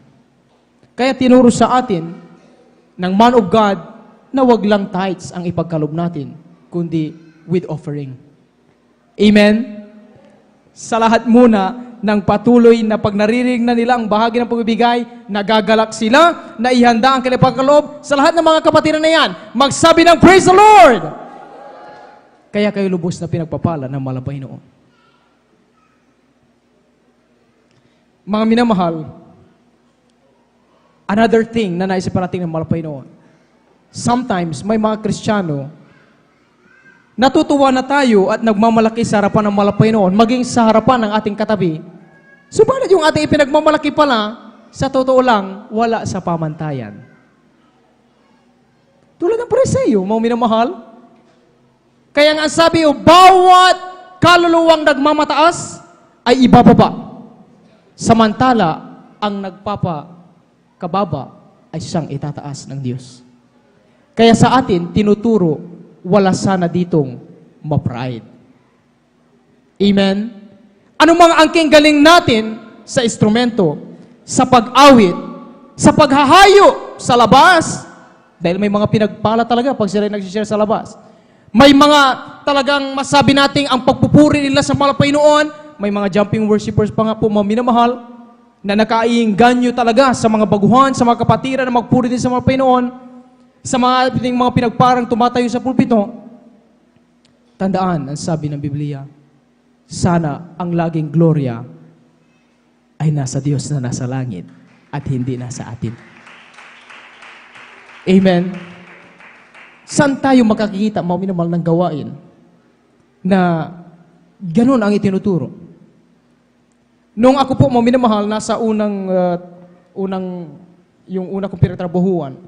Kaya tinuro sa atin ng man of God na wag lang tithes ang ipagkalob natin, kundi with offering. Amen? Sa lahat muna ng patuloy na pag naririnig na nila ang bahagi ng pagbibigay, nagagalak sila, na ihanda ang kanilang pagkaloob sa lahat ng mga kapatiran na yan. Magsabi ng Praise the Lord! Kaya kayo lubos na pinagpapala ng mahal na Panginoon. Mga minamahal, another thing na naisipan natin ng mahal na Panginoon, sometimes may mga Kristiyano, natutuwa na tayo at nagmamalaki sa harapan ng mahal na Panginoon, maging sa harapan ng ating katabi. Subalit yung ating ipinagmamalaki pala, sa totoo lang, wala sa pamantayan. Tulad ng Pariseyo, mga minamahal. Kaya nga sabi, bawat kaluluwang nagmamataas ay ibababa. Samantala, ang nagpapakababa ay siyang itataas ng Diyos. Kaya sa atin, tinuturo, wala sana ditong ma-pride. Amen? Ano mga angking galing natin sa instrumento, sa pag-awit, sa paghahayo sa labas, dahil may mga pinagpala talaga pag sila nagsishare sa labas. May mga talagang masabi nating ang pagpupuri nila sa mahal na Panginoon, may mga jumping worshipers pa nga po, mga minamahal, na nakaiinganyo talaga sa mga baguhan, sa mga kapatiran na magpuri din sa mahal na Panginoon, sa mga pinagparang tumatayo sa pulpito. Tandaan, ang sabi ng Biblia, sana ang laging gloria ay nasa Diyos na nasa langit at hindi nasa atin. Amen? Saan tayo makakikita, mga minamahal, ng gawain na ganun ang itinuturo? Nung ako po, mga minamahal, nasa yung una kong pinagtrabahuan,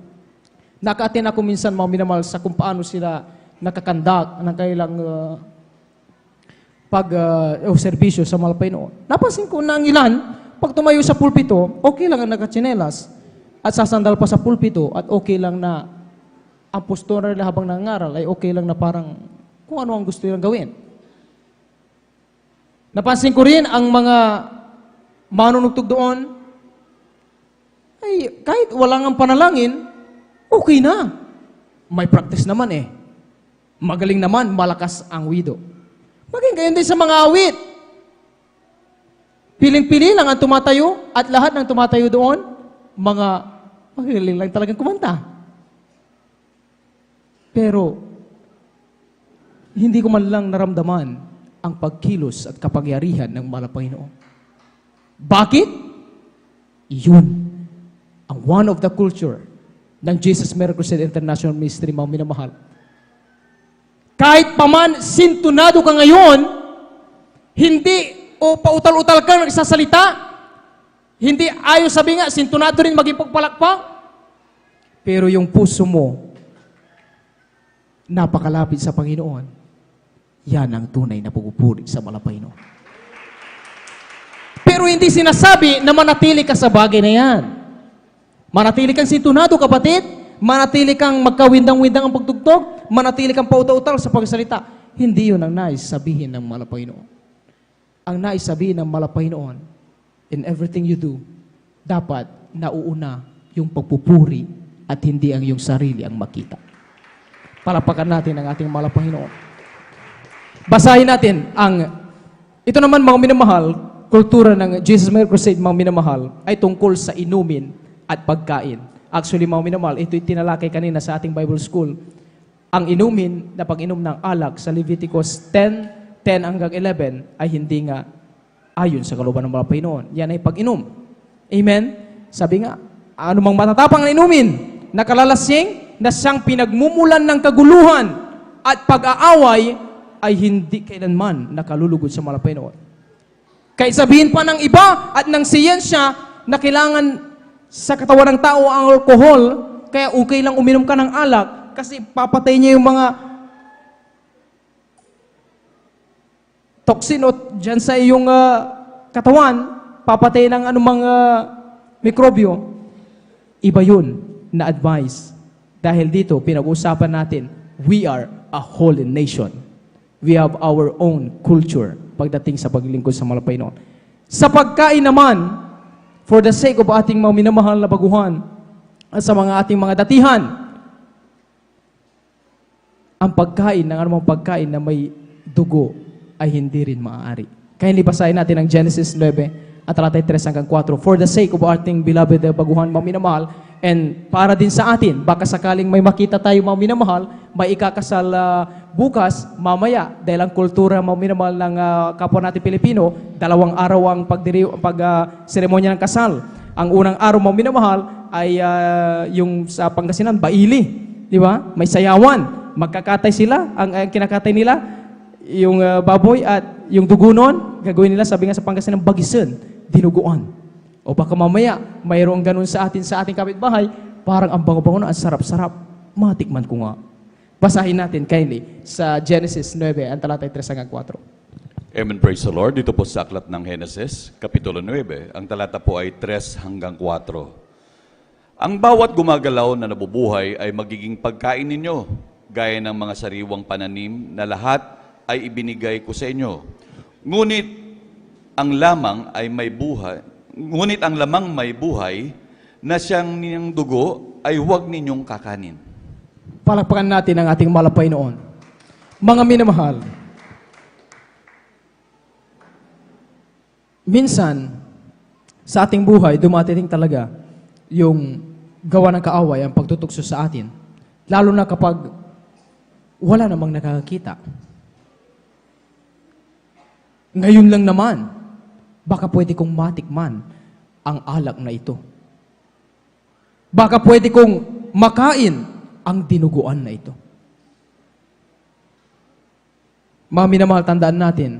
naka-attend ako minsan, mga minamahal, sa kung paano sila nakakandak ng kailang serbisyo sa mahal na Panginoon. Napansin ko na ang ilan, pag tumayo sa pulpito, okay lang ang nakatsinelas at sasandal pa sa pulpito at okay lang na ang postura nila habang nangangaral ay okay lang na parang kung ano ang gusto nilang gawin. Napansin ko rin ang mga manunugtog doon, ay kahit wala nga panalangin, okay na. May practice naman eh. Magaling naman, malakas ang wido. Maging gayon din sa mga awit. Piling-pili lang ang tumatayo at lahat ng tumatayo doon, mga magaling lang talagang kumanta. Pero, hindi ko man lang naramdaman ang pagkilos at kapangyarihan ng mahal na Panginoon. Bakit? Yun ang one of the culture ng Jesus Miracle Crusade International Ministry, mga minamahal. Kahit paman sintunado ka ngayon, hindi o pautal-utal ka nagsasalita, hindi ayaw sabi nga, sintunado rin maging pagpalakpak, pero yung puso mo, napakalapit sa Panginoon, yan ang tunay na pagpupuri sa mahal na Panginoon. Pero hindi sinasabi na manatili ka sa bagay na yan. Manatili kang sintunado, kapatid. Manatili kang magkawindang-windang ang pagtugtog. Manatili kang pautal-utal sa pagsalita. Hindi yun ang nais sabihin ng mahal na Panginoon. Ang nais sabihin ng mahal na Panginoon, in everything you do, dapat nauuna yung pagpupuri at hindi ang iyong sarili ang makita. Palapakan natin ang ating mahal na Panginoon. Basahin natin ito naman, mga minamahal, kultura ng Jesus Miracle Crusade, mga minamahal, ay tungkol sa inumin at pagkain. Actually, mga minamahal, ito yung tinalakay kanina sa ating Bible School. ang inumin na pag-inom ng alak sa Leviticus 10:10 hanggang 11 ay hindi nga ayon sa kalooban ng mga Panginoon. Yan ay pag-inom. Amen? Sabi nga, anumang matatapang na inumin, na kalalasing, na siyang pinagmumulan ng kaguluhan at pag-aaway ay hindi kailanman nakalulugod sa mga Panginoon. Kaya sabihin pa ng iba at ng siyensya na kailangan sa katawan ng tao ang alcohol, kaya okay lang uminom ka ng alak kasi papatay niya yung mga toxin o dyan sa iyong katawan, papatay ng anumang mikrobyo. Iba yun na advice. Dahil dito, pinag-usapan natin, we are a holy nation. We have our own culture pagdating sa paglingkod sa mga Panginoon. Sa pagkain naman, for the sake of ating mga minamahal na baguhan at sa mga ating mga datihan, ang pagkain ng anumang pagkain na may dugo ay hindi rin maaari. Kaya libasahin natin ang Genesis 9 at talatay 3 hanggang 4. For the sake of ating beloved na baguhan, mga minamahal, and para din sa atin, baka sakaling may makita tayo mga minamahal, may ikakasal bukas, mamaya, dahil ang kultura mga minamahal ng kapwa natin Pilipino, 2 araw ang seremonya ng kasal. Ang unang araw mga minamahal ay yung sa Pangasinan, Baili. Di ba? May sayawan. Magkakatay sila. Ang kinakatay nila, yung baboy at yung dugo nun, gagawin nila, sabi nga sa Pangasinan, bagisan, dinuguan. O baka mamaya, mayroong ganun sa ating kapitbahay, parang ang bango-bango na, ang sarap-sarap. Matikman ko nga. Basahin natin kindly sa Genesis 9, ang talatay 3 hanggang 4. Amen, praise the Lord. Dito po sa aklat ng Genesis, Kapitulo 9, ang talata po ay 3 hanggang 4. Ang bawat gumagalaw na nabubuhay ay magiging pagkain ninyo, gaya ng mga sariwang pananim na lahat ay ibinigay ko sa inyo. Ngunit ang lamang may buhay na siyang niyang dugo ay huwag ninyong kakanin. Palakpakan natin ang ating malapay noon. Mga minamahal, minsan, sa ating buhay, dumating talaga yung gawa ng kaaway, ang pagtutukso sa atin. Lalo na kapag wala namang nakakakita. Ngayon lang naman, baka pwede kong matikman ang alak na ito. Baka pwede kong makain ang dinuguan na ito. Mga minamahal, tandaan natin,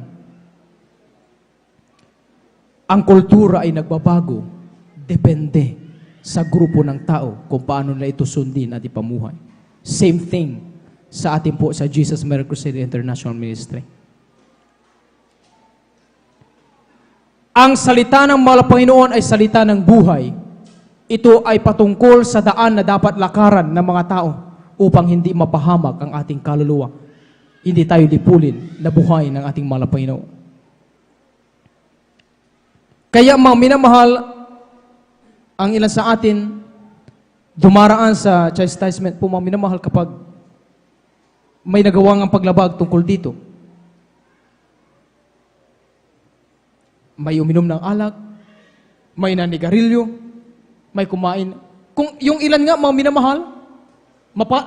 ang kultura ay nagbabago, depende sa grupo ng tao kung paano na ito sundin at ipamuhay. Same thing sa atin po sa Jesus Miracle Crusade International Ministry. Ang salita ng mga Panginoon ay salita ng buhay. Ito ay patungkol sa daan na dapat lakaran ng mga tao upang hindi mapahamak ang ating kaluluwa. Hindi tayo lipulin na buhay ng ating mga Panginoon. Kaya mga minamahal, ang ilan sa atin dumaraan sa chastisement po mga minamahal kapag may nagawang ang paglabag tungkol dito. May uminom ng alak, may nanigarilyo, may kumain. Kung yung ilan nga, mga minamahal,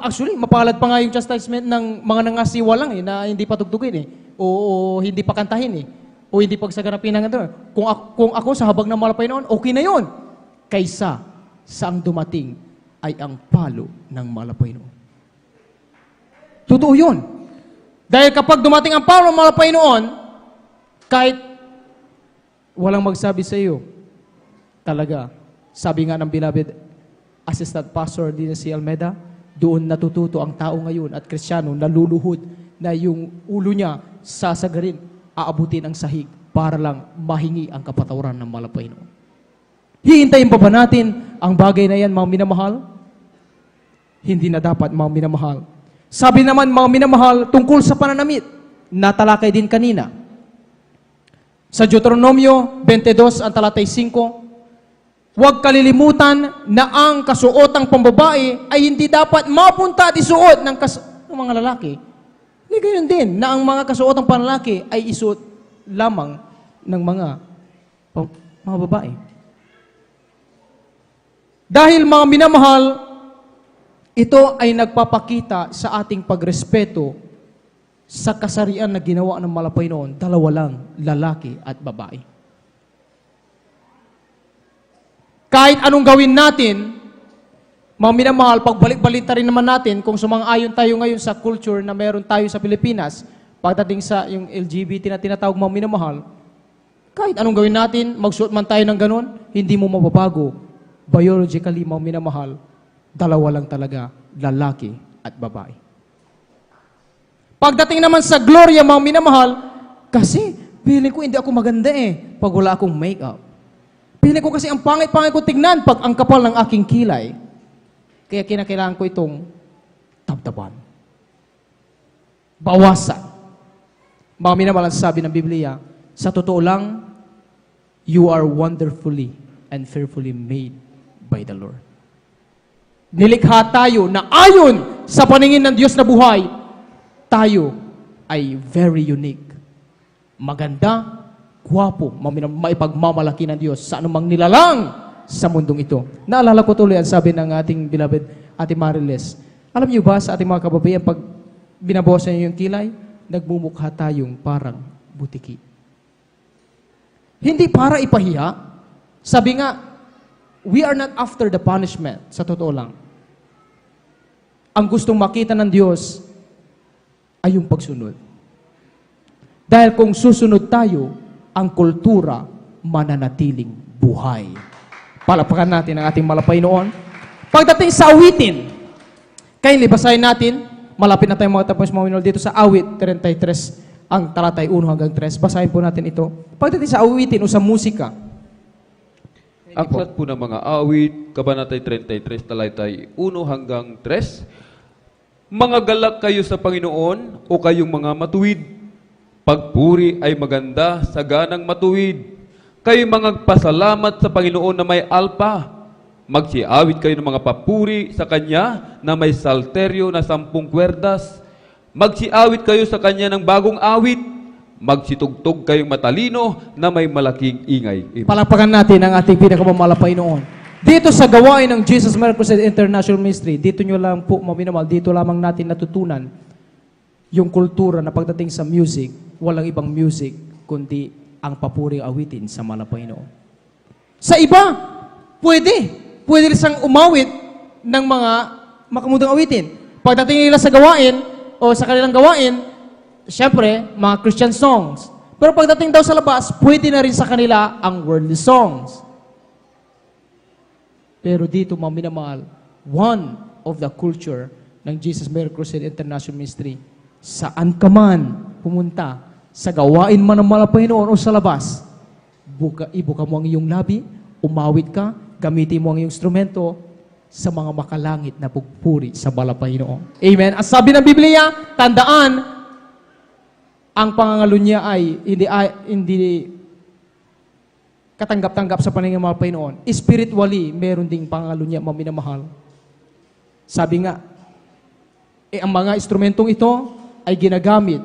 actually, mapalad pa nga yung chastisement ng mga nangasiwa lang na hindi patugtugin o hindi pakantahin o hindi pagsaganapin ng ito. Kung ako sa habag ng malapay noon, okay na yon. Kaysa sa ang dumating ay ang palo ng malapay noon. Totoo yun. Dahil kapag dumating ang palo ng malapay noon, kahit walang magsabi sa iyo, talaga, sabi nga ng beloved Assistant Pastor din si Almeda, doon natututo ang tao ngayon at Kristiyano naluluhod na yung ulo niya sasagarin, aabutin ang sahig para lang mahingi ang kapatawaran ng malapay noon. Hihintayin pa ba natin ang bagay na yan, mga minamahal? Hindi na dapat, mga minamahal. Sabi naman, mga minamahal, tungkol sa pananamit, natalakay din kanina. Sa Deuteronomio 22, ang talatay 5, huwag kalilimutan na ang kasuotang pambabae ay hindi dapat mapunta at isuot ng mga lalaki. Hindi gayon din na ang mga kasuotang panlalaki ay isuot lamang ng mga babae. Dahil mga minamahal, Ito ay nagpapakita sa ating pagrespeto sa kasarian na ginawa ng malapay noon, dalawa lang, lalaki at babae. Kahit anong gawin natin, mga minamahal, pagbalik-balita rin naman natin kung sumang-ayon tayo ngayon sa culture na meron tayo sa Pilipinas, pagdating sa yung LGBT na tinatawag mga minamahal, kahit anong gawin natin, magsuot man tayo ng ganun, hindi mo mababago. Biologically, mga minamahal, dalawa lang talaga, lalaki at babae. Pagdating naman sa gloria, mga minamahal, kasi feeling ko hindi ako maganda pag wala akong makeup. Feeling ko kasi ang pangit-pangit ko tignan pag ang kapal ng aking kilay. Kaya kinakailangan ko itong tabtaban. Bawasan. Mga minamahal, sabi ng Biblia, sa totoo lang, you are wonderfully and fearfully made by the Lord. Nilikha tayo na ayon sa paningin ng Diyos na buhay, tayo ay very unique. Maganda, gwapo, maipagmamalaki ng Diyos sa anumang nilalang sa mundong ito. Naalala ko tuloy ang sabi ng ating beloved Ate Mariles. Alam niyo ba sa ating mga kababaihan, pag binabawasan niyo yung kilay, nagmumukha tayong parang butiki. Hindi para ipahiya. Sabi nga, we are not after the punishment. Sa totoo lang. Ang gustong makita ng Diyos ay yung pagsunod. Dahil kung susunod tayo, ang kultura mananatiling buhay. Palapakan natin ang ating malapay noon. Pagdating sa awitin, kayo libasahin natin, malapit na tayong mga tapos mga minol dito sa awit 33, ang talatay 1 hanggang 3. Basahin po natin ito. Pagdating sa awitin o sa musika, Aklat po ng mga awit, Kabanatay 33, talatay 1 hanggang 3. Mga galak kayo sa Panginoon o kayong mga matuwid. Pagpuri ay maganda sa ganang matuwid. Kayo mga pasalamat sa Panginoon na may alpa. Magsiawit kayo ng mga papuri sa Kanya na may salteryo na 10 kwerdas. Magsiawit kayo sa Kanya ng bagong awit. Magsitugtog kayong matalino na may malaking ingay. palapakan natin ang ating pinakamamalapay noon. Dito sa gawain ng Jesus Miracles International Ministry, dito nyo lang po, maminamal, dito lamang natin natutunan yung kultura na pagdating sa music, walang ibang music, kundi ang papuring awitin sa malapay noon. Sa iba, pwede siyang umawit ng mga makamudang awitin. Pagdating nila sa gawain, o sa kanilang gawain, syempre, mga Christian songs. Pero pagdating daw sa labas, pwede na rin sa kanila ang worldly songs. Pero dito, mga minamahal, one of the culture ng Jesus Miracles International Ministry, saan ka man pumunta, sa gawain man ng malapay noon o sa labas, ibuka mo ang iyong labi, umawit ka, gamitin mo ang iyong instrumento sa mga makalangit na pugpuri sa malapay noon. Amen. Ang sabi ng Biblia, tandaan, ang pangangalo niya ay hindi katanggap-tanggap sa paningin ng malapay noon. Spiritually, meron ding pangangalo niya, maminamahal. Sabi nga, ang mga instrumentong ito ay ginagamit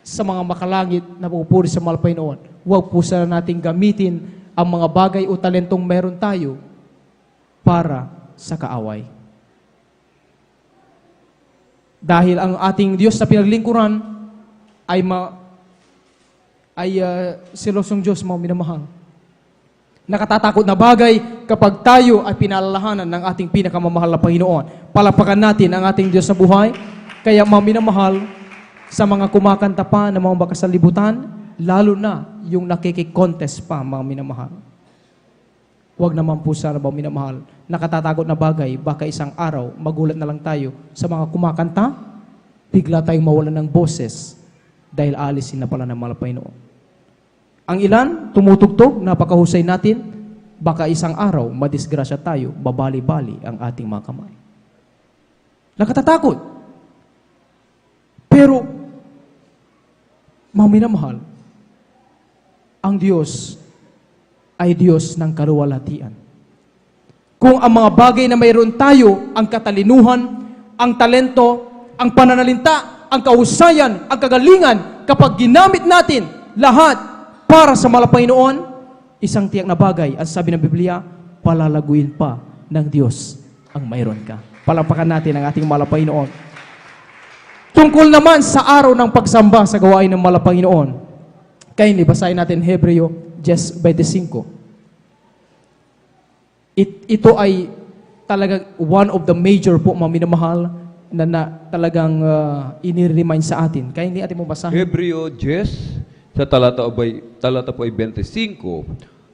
sa mga makalangit na pupuri sa malapay noon. Huwag po sana nating gamitin ang mga bagay o talentong meron tayo para sa kaaway. Dahil ang ating Diyos na pinaglingkuran ay silosong Diyos, mga minamahal. Nakatatakot na bagay kapag tayo ay pinalalahanan ng ating pinakamamahal na Panginoon. Palapakan natin ang ating Diyos na buhay. Kaya, mga minamahal, sa mga kumakanta pa ng mga bakas sa libutan, lalo na yung nakikikontest pa, mga minamahal. Huwag naman po sana, mga minamahal, nakatatakot na bagay, baka isang araw, magulat na lang tayo sa mga kumakanta, bigla tayong mawalan ng boses dahil alisin na pala ng malapay noon. Ang ilan, tumutugtog, napakahusay natin, baka isang araw, madisgrasya tayo, babali-bali ang ating mga kamay. Nakatatakot. Pero, mga minamahal, ang Diyos ay Diyos ng kaluwalhatian. Kung ang mga bagay na mayroon tayo, ang katalinuhan, ang talento, ang pananalinta, ang kahusayan, ang kagalingan, kapag ginamit natin lahat para sa malapay noon, isang tiyak na bagay, at sabi ng Biblia, palalaguin pa ng Diyos ang mayroon ka. Palapakan natin ang ating mahal na Panginoon. Tungkol naman sa araw ng pagsamba sa gawain ng mahal na Panginoon, kayo basahin natin Hebreo 10:25. Ito ay talagang one of the major po, mga minamahal, na talagang iniremind sa atin. Kaya hindi atin mo basahin. Hebreo 10, sa talata po ay 25,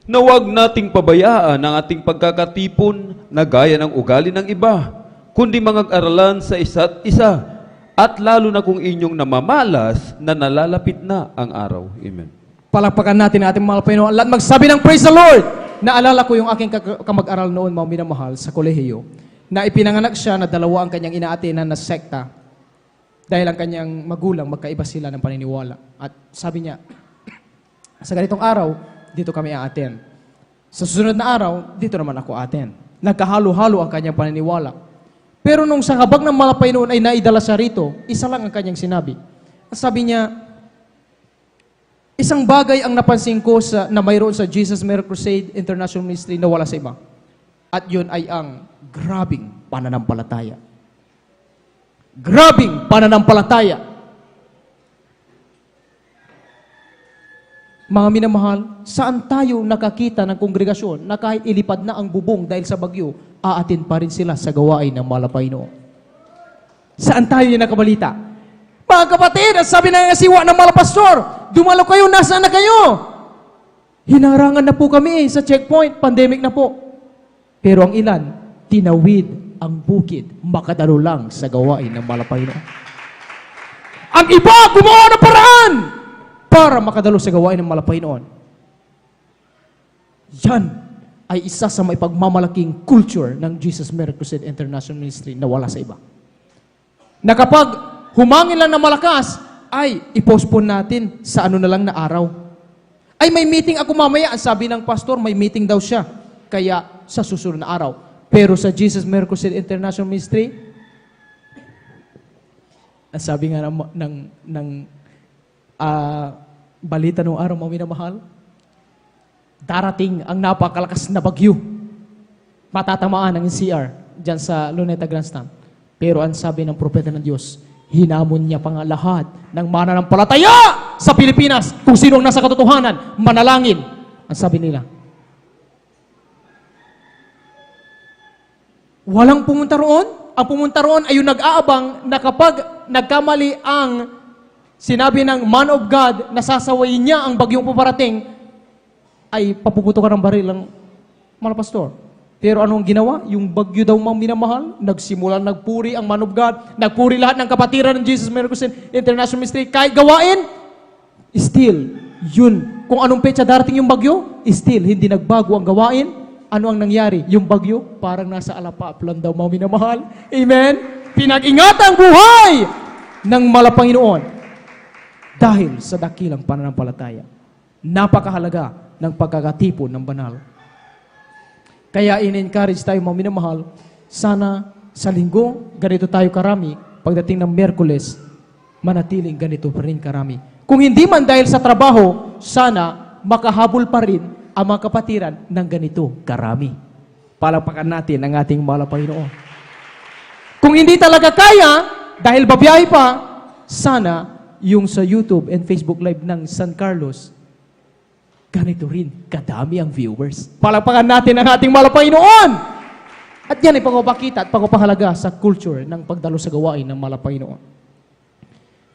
na huwag nating pabayaan ang ating pagkakatipon na gaya ng ugali ng iba, kundi mag-aralan sa isa't isa, at lalo na kung inyong namamalas na nalalapit na ang araw. Amen. Palakpakan natin ang ating mahal na Panginoon. Lahat magsabi ng praise the Lord! Naalala ko yung aking kamag-aral noon, mga minamahal, sa kolehiyo, na ipinanganak siya na dalawa ang kanyang inaatenan na sekta dahil ang kanyang magulang, magkaiba sila ng paniniwala. At sabi niya, sa ganitong araw, dito kami aaten. Sa susunod na araw, dito naman ako aaten. Nagkahalo-halo ang kanyang paniniwala. Pero nung sa habag ng malapay noon ay naidala siya rito, isa lang ang kanyang sinabi. At sabi niya, isang bagay ang napansin ko na mayroon sa Jesus Miracle Crusade International Ministry na wala sa iba. At yun ay ang grabing pananampalataya. Grabing pananampalataya. Mga minamahal, saan tayo nakakita ng kongregasyon na kahit ilipad na ang bubong dahil sa bagyo, aatin pa rin sila sa gawain ng mahal na Panginoon? Saan tayo yung nakabalita? Mga kapatid, at sabi ng asiwa ng mga pastor, dumalo kayo, nasaan na kayo? Hinarangan na po kami sa checkpoint, pandemic na po. Pero ang ilan, tinawid ang bukid, makadalo lang sa gawain ng mahal na Panginoon. Ang iba, gumawa ng paraan para makadalo sa gawain ng mahal na Panginoon. Yan ay isa sa may pagmamalaking culture ng Jesus Miracle Crusade International Ministry na wala sa iba. Na kapag humangin lang na malakas, ay i-postpone natin sa ano na lang na araw. Ay may meeting ako mamaya, ang sabi ng pastor, may meeting daw siya. Kaya sa susunod na araw. Pero sa Jesus Miracle Crusade International Ministry, ang sabi nga ng balita nung araw, mga minamahal, darating ang napakalakas na bagyo. Matatamaan ang NCR dyan sa Luneta Grandstand. Pero ang sabi ng propeta ng Diyos, hinamon niya pa nga lahat ng mananampalataya sa Pilipinas kung sino ang nasa katotohanan, manalangin. Ang sabi nila, walang pumunta roon. Ang pumunta roon ay yung nag-aabang na kapag nagkamali ang sinabi ng man of God na sasawayin niya ang bagyong paparating, ay papuputokan ng baril ng mga pastor. Pero anong ginawa? Yung bagyo daw mga minamahal, nagsimula, nagpuri ang man of God, nagpuri lahat ng kapatiran ng Jesus Miracle Crusade International Ministry. Kahit gawain, still, yun. Kung anong petsa darating yung bagyo, still, hindi nagbago ang gawain. Ano ang nangyari? Yung bagyo, parang nasa alapap lang daw mga minamahal. Amen? Pinag-ingat ang buhay ng malapanginoon dahil sa dakilang pananampalataya. Napakahalaga ng pagkakatipon ng banal. Kaya in-encourage tayo mga minamahal, sana sa linggo, ganito tayo karami, pagdating ng Miyerkules, manatiling ganito pa rin karami. Kung hindi man dahil sa trabaho, sana makahabol pa rin ang mga kapatiran ng ganito karami. Palakpakan natin ang ating mahal na Panginoon. Kung hindi talaga kaya, dahil babiyahe pa, sana yung sa YouTube and Facebook Live ng San Carlos, ganito rin, kadami ang viewers. Palakpakan natin ang ating mahal na Panginoon. At yan ay pagpapakita at pagpapahalaga sa culture ng pagdalo sa gawain ng mahal na Panginoon.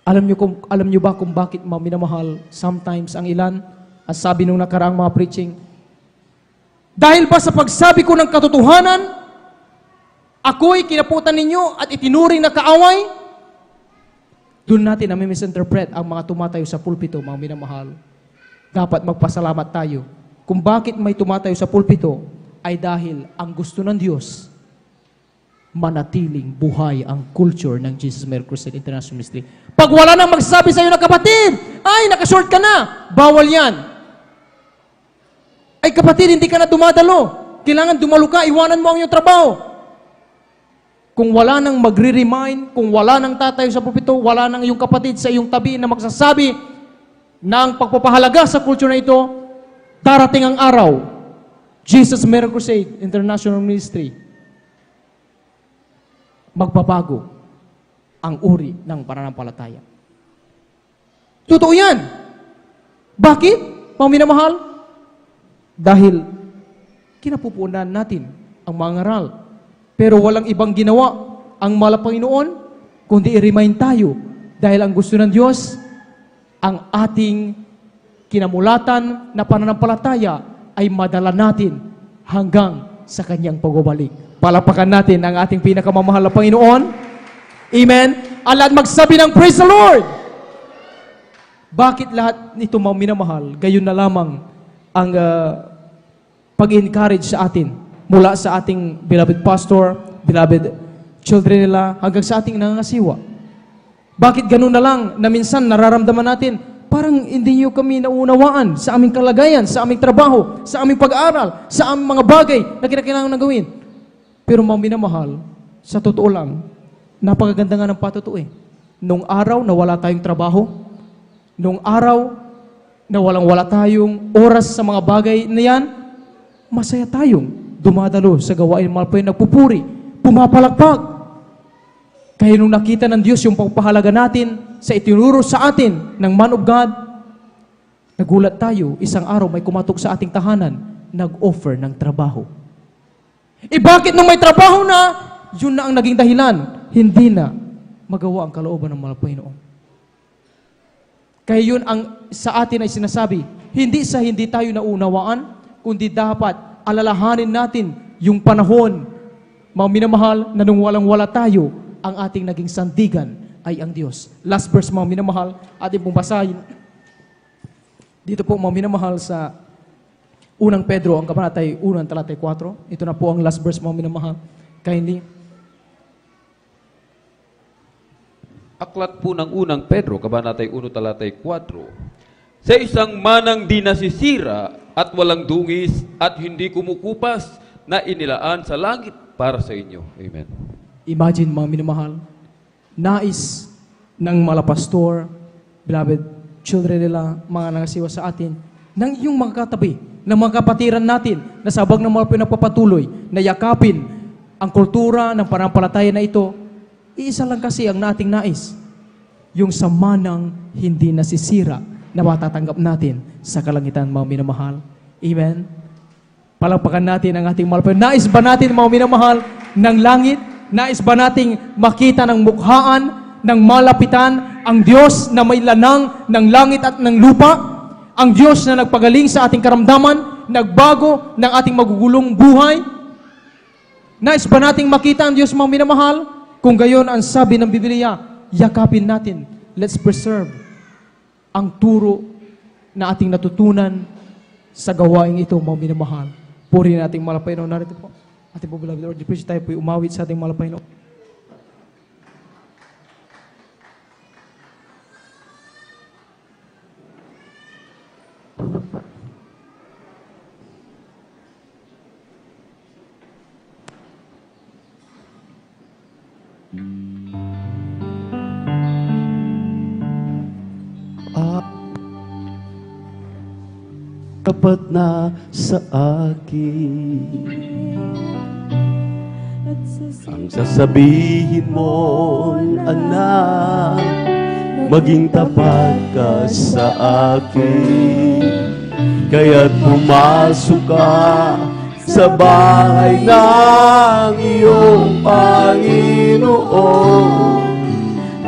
Alam niyo ba kung bakit minamahal sometimes ang ilan? At sabi nung nakaraang mga preaching, dahil ba sa pagsabi ko ng katotohanan, ako'y kinaputan ninyo at itinuring na kaaway? Doon natin na misinterpret ang mga tumatayo sa pulpito, mga minamahal. Dapat magpasalamat tayo. Kung bakit may tumatayo sa pulpito, ay dahil ang gusto ng Diyos, manatiling buhay ang culture ng Jesus Miracle Crusade International Ministry. Pag wala nang magsabi sa iyo na kapatid, ay nakashort ka na, bawal yan. Ay kapatid, hindi ka na dumadalo. Kailangan dumalo ka, iwanan mo ang iyong trabaho. Kung wala nang magre-remind, kung wala nang tatayo sa pulpito, wala nang iyong kapatid sa iyong tabi na magsasabi ng pagpapahalaga sa culture na ito, darating ang araw, Jesus Miracle Crusade International Ministry, magbabago ang uri ng pananampalataya. Totoo yan. Bakit, mga minamahal? Dahil kinapupunan natin ang mga ngaral. Pero walang ibang ginawa ang Panginoon, kundi i-remind tayo dahil ang gusto ng Diyos, ang ating kinamulatan na pananampalataya ay madala natin hanggang sa Kanyang pagbabalik. Palapakan natin ang ating pinakamamahal na Panginoon. Amen. At magsabi ng praise the Lord. Bakit lahat nito, mga minamahal, gayon na lamang ang pag-encourage sa atin mula sa ating beloved pastor, beloved children nila, hanggang sa ating nangangasiwa? Bakit ganun na lang na minsan nararamdaman natin, parang hindi niyo kami naunawaan sa aming kalagayan, sa aming trabaho, sa aming pag-aaral, sa aming mga bagay na kinakailangan na gawin? Pero mga minamahal, sa totoo lang, napakaganda nga ng patuto eh. Nung araw na wala tayong trabaho, nung araw na wala tayong oras sa mga bagay na yan, masaya tayong dumadalo sa gawain ng Panginoon, nagpupuri, pumapalakpak. Kaya nung nakita ng Diyos yung pagpahalaga natin sa itinuro sa atin ng man of God, nagulat tayo, isang araw may kumatok sa ating tahanan, nag-offer ng trabaho. Bakit nung may trabaho na, yun na ang naging dahilan, hindi na magawa ang kalooban ng Panginoon. Kaya yun ang sa atin ay sinasabi, hindi sa hindi tayo naunawaan, kundi dapat alalahanin natin yung panahon, mga minamahal, na nung walang-wala tayo, ang ating naging sandigan ay ang Diyos. Last verse, mga minamahal, ating pong basahin. Dito po, mga minamahal, sa unang Pedro, ang kabanatay 1, talatay 4. Ito na po ang last verse, mga minamahal. Kindly. Aklat po ng unang Pedro, kabanatay 1, talatay 4. Sa isang manang di nasisira at walang dungis at hindi kumukupas na inilaan sa langit para sa inyo. Amen. Imagine, mga minamahal, nais ng mga pastor, beloved children nila, mga nangasiwa sa atin, ng iyong mga katabi, ng mga kapatiran natin, na sabag ng mga pinagpapatuloy, na yakapin ang kultura ng panampalataya na ito. Iisa lang kasi ang nating nais, yung sa manang hindi nasisira na matatanggap natin sa kalangitan, mga minamahal. Amen? Palakpakan natin ang ating mahal. Nais ba natin, mga minamahal, ng langit? Nais ba nating makita ng mukhaan, ng malapitan, ang Diyos na may lanang ng langit at ng lupa? Ang Diyos na nagpagaling sa ating karamdaman, nagbago ng ating magugulong buhay? Nais ba nating makita ang Diyos, mga minamahal? Kung gayon ang sabi ng Biblia, yakapin natin. Let's preserve ang turo na ating natutunan sa gawain ito, mga minamahal. Purihin nating mahal na Panginoon. Narito po, ating po, beloved Lord, please tayo po umawit sa ating mahal na Panginoon. Tapat na sa akin ang sasabihin mo, anak, maging tapat ka sa akin. Kaya't pumasok ka sa bahay ng iyong Panginoon,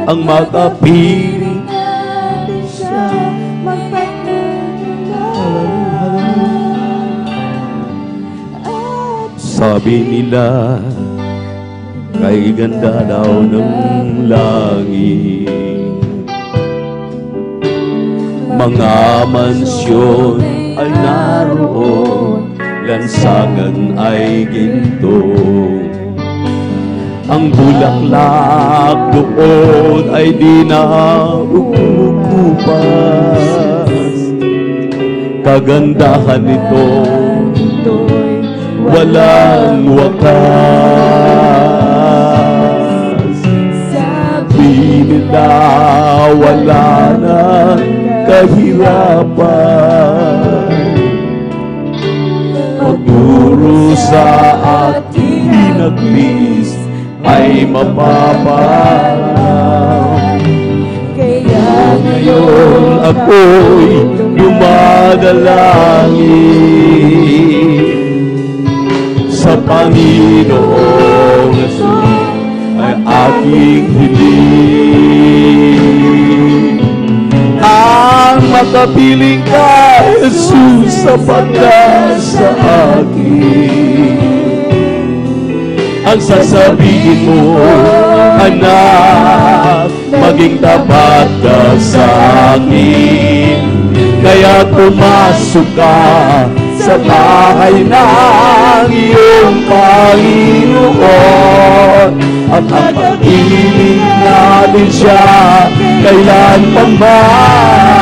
ang makapiling natin siya sabi nila, kay ganda daw ng langit. Mga mansyon ay naroon, lansangan ay ginto. Ang bulaklak doon ay di na ukukupas. Kagandahan nito walang wakas. Sabi nila wala na kahirapan. Pagduro sa ating hinaglis ay mapaparaw. Kaya ngayon ako'y dumadalangin sa Panginoong Jesus ay aking hiling. Ang makapiling ka, Jesus, sapat na sa akin. Ang sasabihin mo, anak, maging tapat ka sa akin. Kaya pumasok ka sa bahay ng iyong Panginoon. At ang pag-ibig natin siya kailan pa man.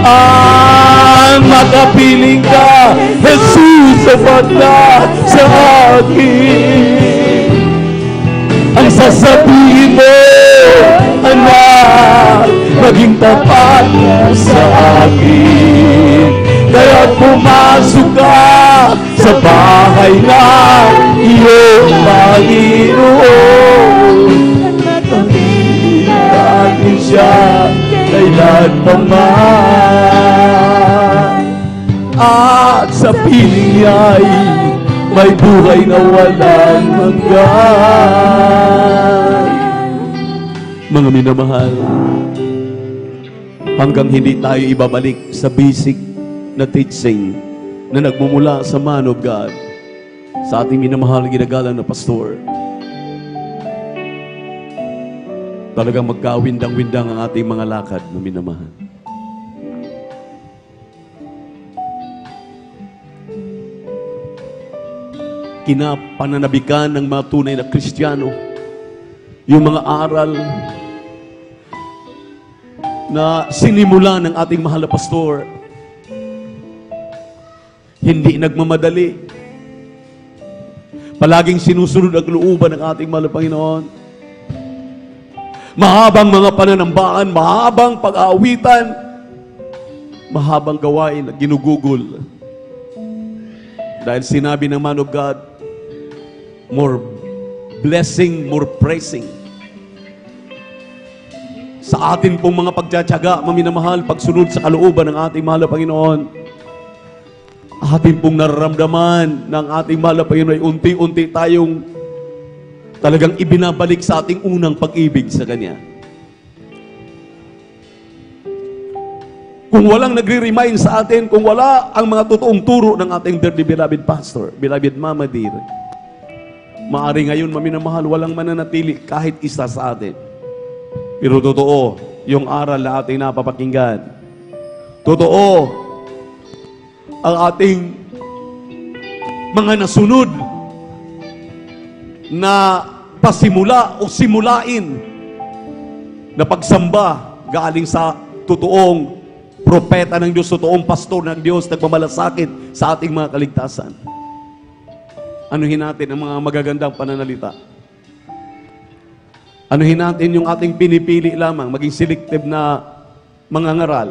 Ang makapiling ka, Jesus, sapat na sa akin. Ang sasabihin mo, anak, maging tapat ka sa akin. Kaya pumasok ka sa bahay ng iyong Panginoon. Pag-ibig natin siya kailan pa man. At sa piling niya'y may buhay na walang hanggan. Mga minamahal, hanggang hindi tayo ibabalik sa basic na teaching na nagmumula sa man of God, sa ating minamahal ginagalang na pastor, talagang magkawindang-windang ang ating mga lakad na minamahal. Kinapananabikan ng mga tunay na Kristiyano yung mga aral na sinimula ng ating mahal na pastor. Hindi nagmamadali. Palaging sinusunod ang looban ng ating mahal na Panginoon. Mahabang mga pananambahan, mahabang pag-aawitan, mahabang gawain na ginugugol. Dahil sinabi ng man of God, more blessing, more praising. Sa atin pong mga pagtsatsaga, maminamahal, pagsunod sa kalooban ng ating mahal na Panginoon, atin pong nararamdaman ng ating mahal na Panginoon ay unti-unti tayong talagang ibinabalik sa ating unang pag-ibig sa Kanya. Kung walang nagre-remind sa atin, kung wala ang mga totoong turo ng ating dearly beloved pastor, beloved Mama Dear, maari ngayon, maminamahal, walang mananatili kahit isa sa atin. Pero totoo, yung aral na ating napapakinggan. Totoo, ang ating mga nasunod na pasimula o simulain na pagsamba galing sa totoong propeta ng Diyos, totoong pastor ng Diyos, nagmamalasakit sa ating mga kaligtasan. Anuhin natin ang mga magagandang pananalita. Anuhin natin yung ating pinipili lamang, maging selective na mga ngaral.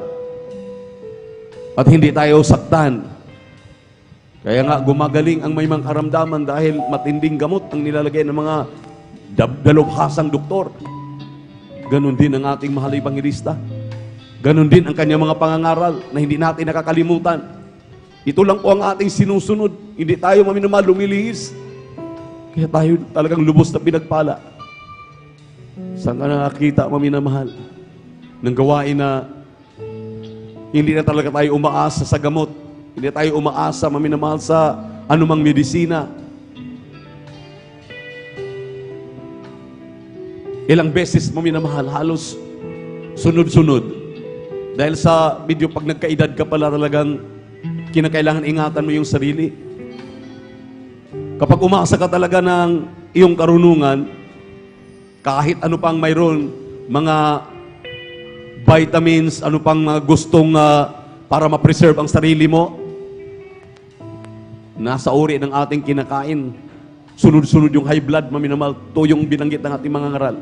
At hindi tayo saktan. Kaya nga gumagaling ang may mga karamdaman dahil matinding gamot ang nilalagay ng mga dalubhasang doktor. Ganon din ang ating mahal na Ebanghelista. Ganon din ang kanyang mga pangangaral na hindi natin nakakalimutan. Ito lang po ang ating sinusunod. Hindi tayo maminamahal lumilihis. Kaya tayo talagang lubos na pinagpala. Saan ka nakakita, maminamahal, ng gawain na hindi na talaga tayo umaasa sa gamot. Hindi tayo umaasa, maminamahal, sa anumang medisina. Ilang beses, maminamahal, halos sunod-sunod. Dahil sa video, pag nagkaedad ka pala, talagang kinakailangan ingatan mo yung sarili. Kapag umaasa ka talaga ng iyong karunungan, kahit ano pang mayroon, mga vitamins, ano pang gustong para ma-preserve ang sarili mo, nasa uri ng ating kinakain. Sunod-sunod yung high blood, maminamahal, to yung binanggit ng ating mga ngaral.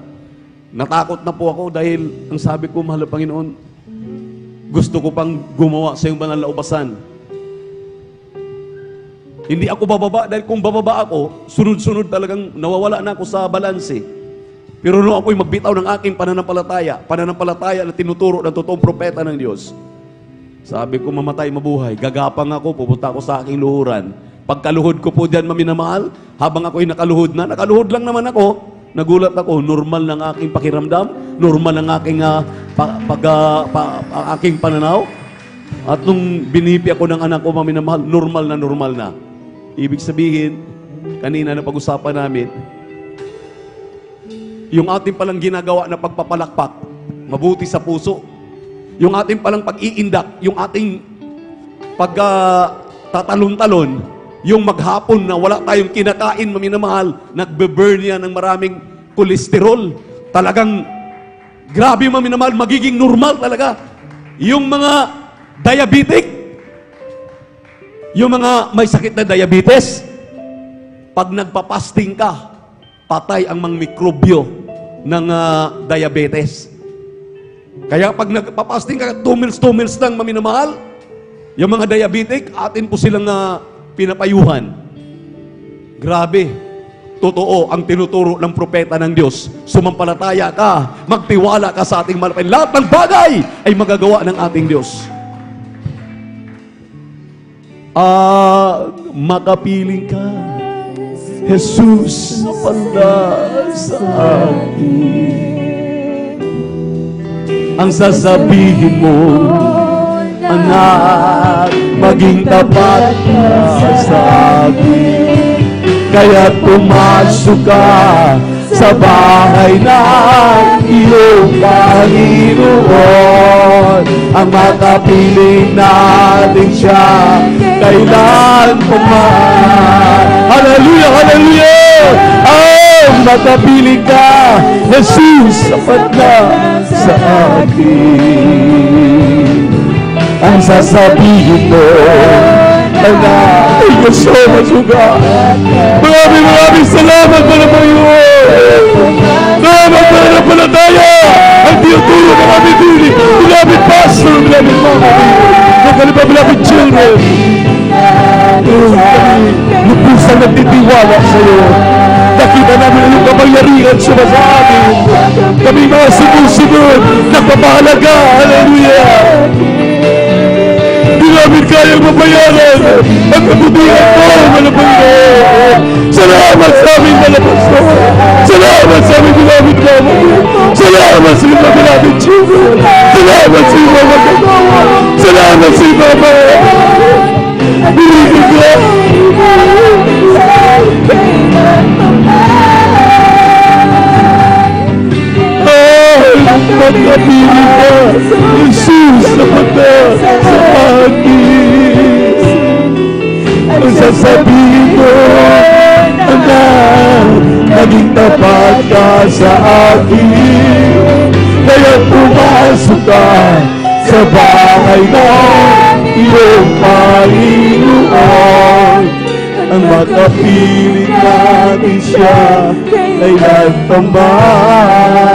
Natakot na po ako dahil ang sabi ko, mahal na Panginoon, gusto ko pang gumawa sa iyong banal na ubasan. Hindi ako bababa dahil kung bababa ako, sunod-sunod talagang nawawala na ako sa balanse. Pero nung ako'y magbitaw ng aking pananampalataya na tinuturo ng totoong propeta ng Diyos, sabi ko, mamatay, mabuhay, gagapang ako, pupunta ako sa aking luhuran. Pagkaluhod ko po dyan, maminamahal, habang ako'y nakaluhod lang naman ako, nagulat ako, normal ng aking pakiramdam, normal ng aking, aking pananaw. At nung binipi ako ng anak ko, maminamahal, normal na. Ibig sabihin, kanina na pag-usapan namin, yung ating palang ginagawa na pagpapalakpak, mabuti sa puso. Yung ating palang pag-iindak, yung ating pagtatalon-talon, yung maghapon na wala tayong kinakain, maminamahal, nagbe-burn yan ng maraming kolesterol. Talagang, grabe maminamahal, magiging normal talaga. Yung mga diabetic, yung mga may sakit na diabetes, pag nagpapasting ka, patay ang mga mikrobyo ng diabetes. Kaya pag nagpapasting ka, 2 meals lang maminamahal, yung mga diabetic, atin po silang pinapayuhan. Grabe. Totoo ang tinuturo ng propeta ng Diyos. Sumampalataya ka, magtiwala ka sa ating malapit. Lahat ng bagay ay magagawa ng ating Diyos. Makapiling ka, Jesus, panda sa akin. Ang sasabihin mo, anak, maging tapat ka sa akin. Kaya pumasok ka sa bahay ng iyong Panginoon. Ang makapiling natin siya kailan puman. Hallelujah, hallelujah! Makapiling ka, Jesus, sapat na sa akin. Ang sasabihin mo, anak, thank you so much, God. Maraming salamat pala po yun. Salamat pala na pala tayo. Ang tinuturo ng aming dili. Beloved pastor, beloved mama, beloved children. Lubusang nagtitiwala sa iyo. Nakita namin ang iyong kapangyarihan sa amin. Kami mga sumusunod, nagpapahalaga. Hallelujah. Di namin kayang mabayaran ang kabutihan mo, Panginoon. Salamat sa aming Pastor. Salamat sa aming beloved mama. Salamat sa aming beloved children. Salamat sa aming mga kagawa. Salamat sa aming mga Bibig ko. Magkapiling ka, Jesus, sapat na sa akin. Ang sasabihin mo, anak, naging tapat ka sa akin. Kaya pumasok ka sa bahay ng iyong Panginoon. Ang makapiling natin siya ay nagtambang.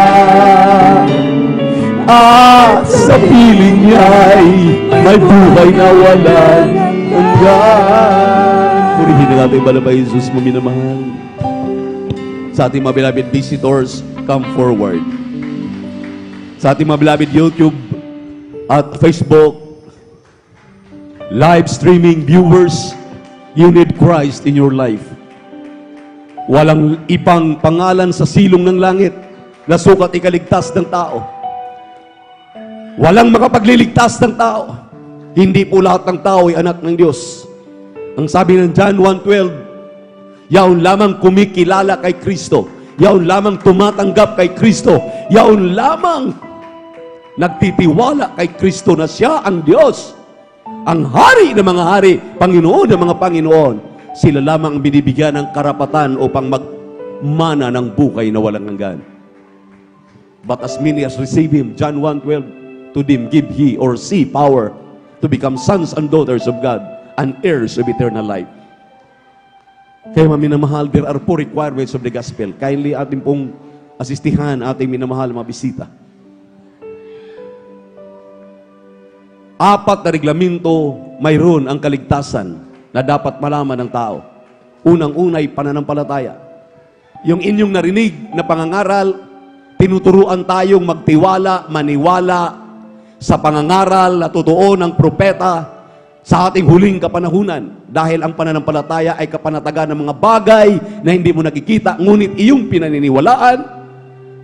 Sa piling niya'y may buhay na walang hanggan. Purihin na natin balabay, Jesus, maminamahal. Sa ating mga beloved visitors, come forward. Sa ating mga beloved YouTube at Facebook, live streaming viewers, you need Christ in your life. Walang ibang pangalan sa silong ng langit na sukat ikaligtas ng tao. Walang makapagliligtas ng tao. Hindi po lahat ng tao ay anak ng Diyos. Ang sabi ng John 1:12, yaon lamang kumikilala kay Kristo, yaon lamang tumatanggap kay Kristo, yaon lamang nagtitiwala kay Kristo na siya ang Diyos, ang hari ng mga hari, Panginoon ng mga Panginoon. Sila lamang ang binibigyan ng karapatan upang magmana ng buhay na walang hanggan. But as many as receive Him, John 1:12, to them give He or see power to become sons and daughters of God and heirs of eternal life. Kaya maminamahal, there are 4 requirements of the gospel. Kindly ating pong asistihan ating minamahal mga bisita. 4 na reglamento mayroon ang kaligtasan na dapat malaman ng tao. Unang-unay, pananampalataya. Yung inyong narinig na pangangaral, tinuturuan tayong magtiwala, maniwala sa pangangaral na totoo ng propeta sa ating huling kapanahunan. Dahil ang pananampalataya ay kapanatagan ng mga bagay na hindi mo nakikita, ngunit iyong pinaniniwalaan,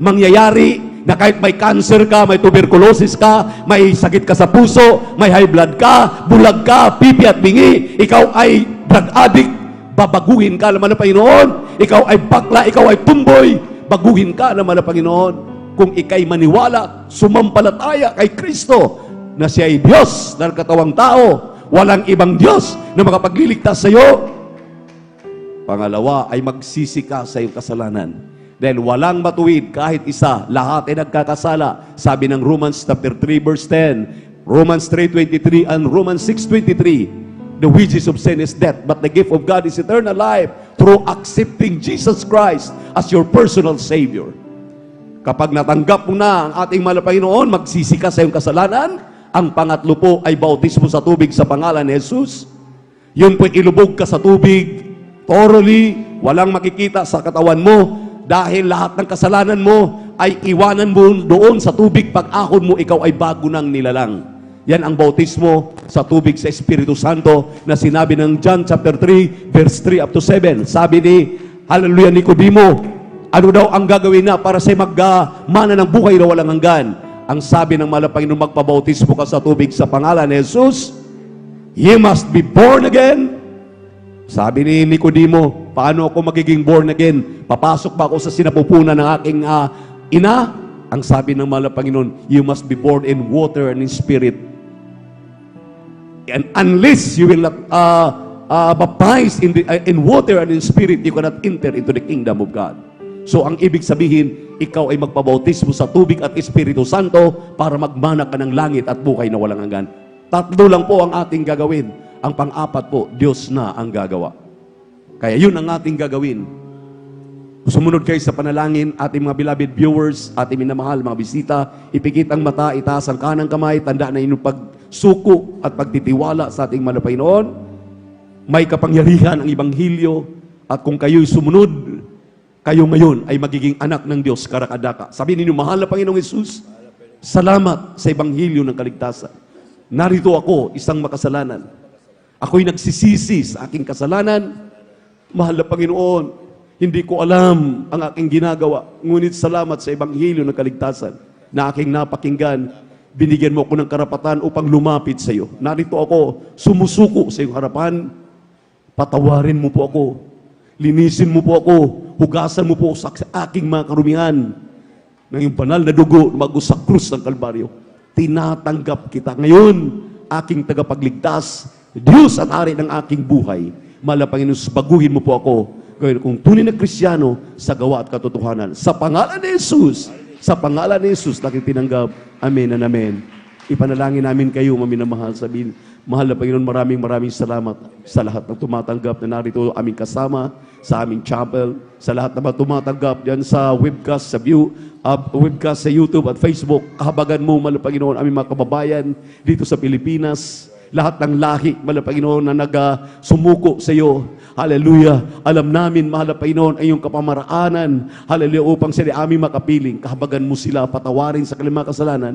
mangyayari na kahit may cancer ka, may tuberculosis ka, may sakit ka sa puso, may high blood ka, bulag ka, pipi at bingi, ikaw ay drug addict, babaguhin ka naman ng Panginoon. Ikaw ay bakla, ikaw ay tumboy, baguhin ka naman ng Panginoon. Kung ikay maniwala, sumampalataya kay Kristo na siya ay Diyos na katawang tao, walang ibang Diyos na makapagliligtas sa iyo. Pangalawa ay magsisi ka sa iyong kasalanan. Dahil walang matuwid kahit isa, lahat ay nagkakasala. Sabi ng Romans chapter 3 verse 10, Romans 3:23 and Romans 6:23, the wages of sin is death, but the gift of God is eternal life through accepting Jesus Christ as your personal Savior. Kapag natanggap mo na ang ating mahal na Panginoon, magsisi ka sa iyong kasalanan. Ang pangatlo po ay bautismo sa tubig sa pangalan ni Jesus. Yun po'y ilubog ka sa tubig, thoroughly, walang makikita sa katawan mo, dahil lahat ng kasalanan mo ay iwanan mo doon sa tubig. Pag ahon mo, ikaw ay bago ng nilalang. Yan ang bautismo sa tubig sa Espiritu Santo na sinabi ng John chapter 3, verse 3 up to 7. Sabi ni, hallelujah, Nicodemo, ano daw ang gagawin na para sa magmana ng buhay na walang hanggan? Ang sabi ng mahal na Panginoon, magpabautismo ka sa tubig sa pangalan ni Jesus. You must be born again. Sabi ni Nicodemo, paano ako magiging born again? Papasok ba ako sa sinapupunan ng aking ina? Ang sabi ng mahal na Panginoon, you must be born in water and in spirit. And unless you will not baptize in water and in spirit, you cannot enter into the kingdom of God. So ang ibig sabihin, ikaw ay magpabautismo sa tubig at Espiritu Santo para magmana ka ng langit at buhay na walang hanggan. Tatlo lang po ang ating gagawin. Ang pang-apat po, Diyos na ang gagawa. Kaya yun ang ating gagawin. Sumunod kayo sa panalangin, ating mga beloved viewers, ating minamahal, mga bisita, ipikit ang mata, itaas ang kanang kamay, tanda na inyong pagsuko at pagtitiwala sa ating mahal na Panginoon. May kapangyarihan ang Ibanghilyo, at kung kayo'y sumunod, kayo ngayon ay magiging anak ng Diyos, karakadaka. Sabi ninyo, mahal na Panginoong Jesus, salamat sa Ibanghilyo ng kaligtasan. Narito ako, isang makasalanan. Ako'y nagsisisi sa aking kasalanan. Mahal na Panginoon, hindi ko alam ang aking ginagawa. Ngunit salamat sa Ebanghilyo ng kaligtasan na aking napakinggan. Binigyan mo ako ng karapatan upang lumapit sa iyo. Narito ako, sumusuko sa iyong harapan. Patawarin mo po ako. Linisin mo po ako. Hugasan mo po sa aking mga karumihan. Ng iyong banal na dugo na sa krus ng Kalbaryo. Tinatanggap kita ngayon, aking tagapagligtas, Diyos at Ari ng aking buhay. Mahal na Panginoon, baguhin mo po ako. Gawin kung tunay na Kristiyano sa gawa at katotohanan. Sa pangalan ni Jesus, sa pangalan ni Jesus, naking tinanggap. Amen and amen. Ipanalangin namin kayo, maminamahal, sabihin, mahal na Panginoon, maraming salamat sa lahat ng tumatanggap na narito aming kasama, sa aming chapel, sa lahat na tumatanggap diyan sa webcast, sa webcast sa YouTube at Facebook. Kahabagan mo, mahal na Panginoon, aming mga kababayan dito sa Pilipinas. Lahat ng lahi, mahal na Panginoon, na sumuko sa iyo. Hallelujah. Alam namin, mahal na Panginoon, ay iyong kapamaraanan. Hallelujah, upang sila aming makapiling. Kahabagan mo sila, patawarin sa kanilang mga kasalanan.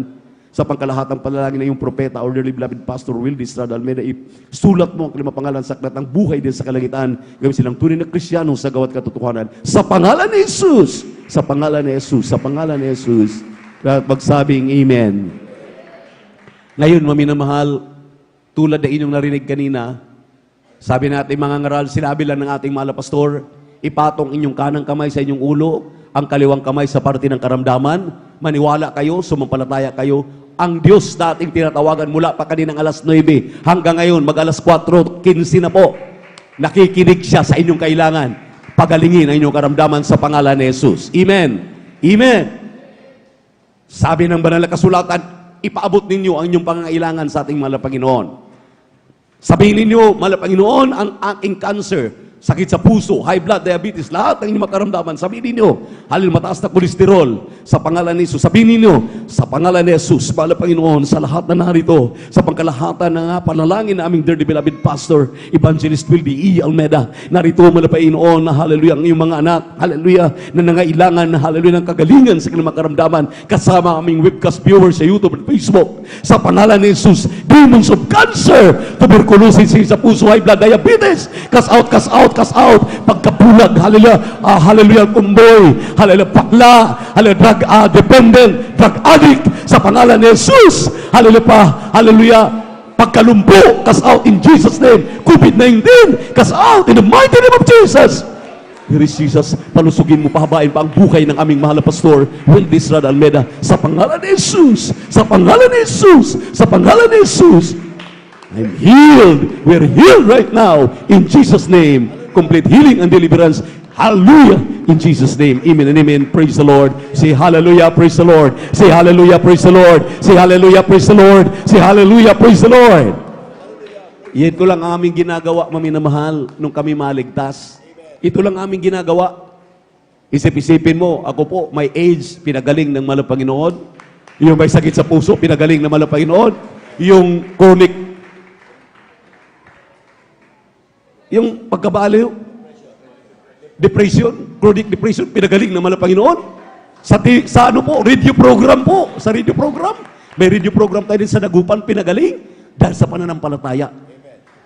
Sa pangkalahatang panalangin na iyong propeta, or dearly beloved Pastor Wildy Estrada Almeida, sulat mo ang kanilang pangalan sa aklat ng buhay din sa kalangitan. Gawin silang tunay na Kristiyano sa gawat katotohanan. Sa pangalan ni Jesus! Sa pangalan ni Jesus! Sa pangalan ni Jesus! At magsabing Amen. Ngayon, maminamahal, tulad na inyong narinig kanina, sabi natin mga ngaral, sinabi lang ng ating mahal na pastor, ipatong inyong kanang kamay sa inyong ulo, ang kaliwang kamay sa parte ng karamdaman, maniwala kayo, sumampalataya kayo, ang Diyos na ating tinatawagan mula pa kaninang alas 9, hanggang ngayon, mag-alas 4:15 na po, nakikinig siya sa inyong kailangan, pagalingin ang inyong karamdaman sa pangalan ni Jesus. Amen. Amen. Sabi ng banal na kasulatan, ipaabot ninyo ang inyong pangangailangan sa ating mahal na Panginoon. Sabihin ninyo, mahal na Panginoon, ang aking cancer, sakit sa puso, high blood, diabetes, lahat ng inyong makaramdaman, sabihin ninyo, halil mataas na kolesterol, sa pangalan ni Jesus, sabihin ninyo, sa pangalan ni Jesus, mahal na Panginoon, sa lahat na narito, sa pangkalahatan ng panalangin na aming dearly beloved pastor, Evangelist Wildy E. Almeida, narito mahal na Panginoon, na hallelujah, ang iyong mga anak, hallelujah, na nangailangan, na hallelujah, ng kagalingan sa kanilang makaramdaman, kasama aming webcast viewers sa YouTube at Facebook, sa pangalan ni Jesus, demons of cancer, tuberculosis, sa puso, high blood, diabetes, cast out, cast out, cast out, pagkabulag, hallelujah, hallelujah, kumboy, hallelujah, bakla, hallelujah, drug dependent, drug addict, sa pangalan ni Jesus, hallelujah pa, hallelujah, pagkalumpo, cast out in Jesus' name, COVID-19, cast out in the mighty name of Jesus. Here is Jesus, palusugin mo, pahabain pa ang buhay ng aming mahal na pastor, Wildy Estrada Almeida, sa pangalan ni Jesus, sa pangalan ni Jesus, sa pangalan ni Jesus. I'm healed. We're healed right now. In Jesus' name. Complete healing and deliverance. Hallelujah. In Jesus' name. Amen and amen. Praise the Lord. Say hallelujah. Praise the Lord. Say hallelujah. Praise the Lord. Say hallelujah. Praise the Lord. Say hallelujah. Praise the Lord. Yan ko lang ang aming ginagawa, maminamahal, nung kami maligtas. Ito lang aming ginagawa. Isip-isipin mo, ako po, may AIDS, pinagaling ng mahal na Panginoon. Yung may sakit sa puso, pinagaling ng mahal na Panginoon. Yung chronic, yung pagkabaliw, depression, chronic depression, pinagaling ng mahal na Panginoon. Sa ano po, radio program po, sa radio program. May radio program tayo din sa Dagupan, pinagaling dahil sa pananampalataya.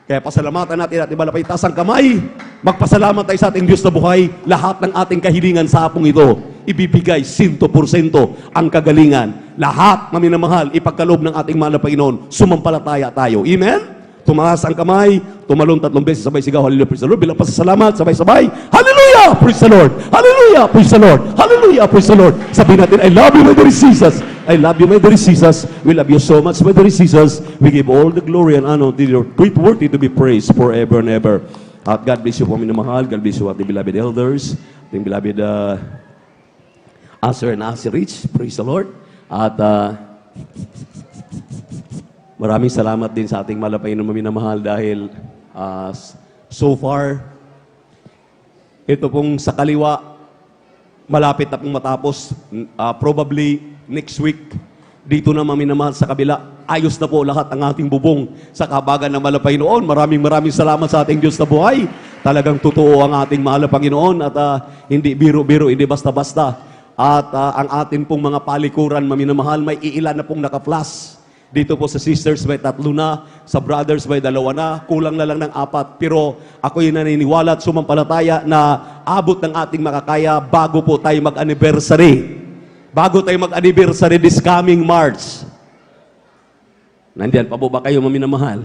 Kaya pasalamatan natin at ibalapay taas ang kamay. Magpasalamat tayo sa ating Diyos na buhay. Lahat ng ating kahilingan sa hapong ito, ibibigay 100% ang kagalingan. Lahat na minamahal, ipagkaloob ng ating mahal na Panginoon, sumampalataya tayo. Amen? Tumaas ang kamay, tumalon 3 beses, sabay sigaw, hallelujah, praise the Lord. Bilang pasasalamat, sabay-sabay, hallelujah, praise the Lord, hallelujah, praise the Lord, hallelujah, praise the Lord. Sabihin natin, I love you, my dear Jesus. I love you, my dear Jesus. We love you so much, my dear Jesus. We give all the glory and honor to your great worthy to be praised forever and ever. At God bless you po, minamahal. God bless you, ating beloved elders, ating beloved Aser and Aser Rich. Praise the Lord. At maraming salamat din sa ating malapay na minamahal dahil so far, ito pong sa kaliwa, malapit na pong matapos. Probably next week, dito na maminamahal sa kabila. Ayos na po lahat ang ating bubong sa kabagan ng malapay noon. Maraming salamat sa ating Diyos na buhay. Talagang totoo ang ating mahal na Panginoon at hindi biro-biro, hindi basta-basta. At ang ating pong mga palikuran, maminamahal, may iilan na pong naka-flash. Dito po sa sisters may 3 na, sa brothers may 2 na, kulang na lang ng 4. Pero ako'y naniniwala at sumampalataya na abot ng ating makakaya bago po tayo mag-anniversary. Bago tayo mag-anniversary this coming March. Nandiyan pa po ba kayo, maminamahal?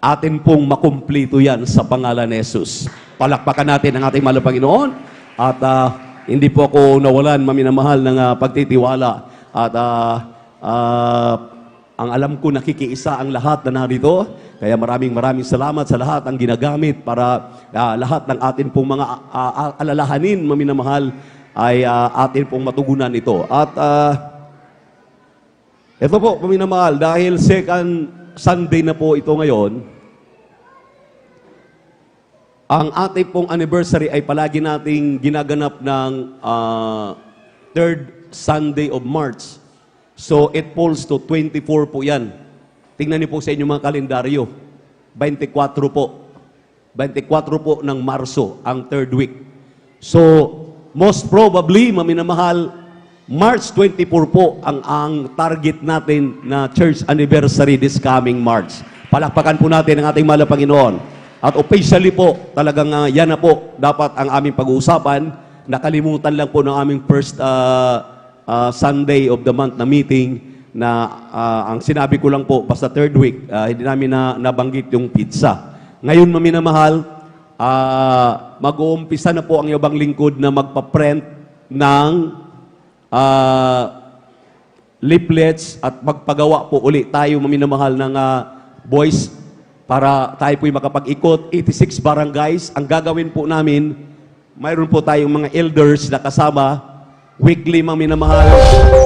Atin pong makumplito yan sa pangalan ni Jesus. Palakpakan natin ang ating mahal na Panginoon. At hindi po ako nawalan, maminamahal, ng pagtitiwala. At ang alam ko, nakikiisa ang lahat na narito. Kaya maraming salamat sa lahat ang ginagamit para lahat ng atin pong mga alalahanin, maminamahal, ay atin pong matugunan ito. At ito po, maminamahal, dahil second Sunday na po ito ngayon, ang ating pong anniversary ay palagi nating ginaganap ng third Sunday of March. So, it falls to 24 po yan. Tingnan niyo po sa inyong mga kalendaryo. 24 po. 24 po ng Marso, ang third week. So, most probably, maminamahal, March 24 po ang target natin na church anniversary this coming March. Palakpakan po natin ang ating mahal na Panginoon. At officially po, talagang yan na po dapat ang aming pag-uusapan. Nakalimutan lang po ng aming first Sunday of the month na meeting na ang sinabi ko lang po, basta third week, hindi namin nabanggit yung pizza. Ngayon, maminamahal, mag-uumpisa na po ang ibang lingkod na magpa-print ng leaflets at magpagawa po uli tayo, maminamahal, ng voice para tayo po'y makapag-ikot. 86 barangays. Ang gagawin po namin, mayroon po tayong mga elders na kasama, weekly, maminamahal,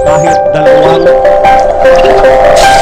kahit 2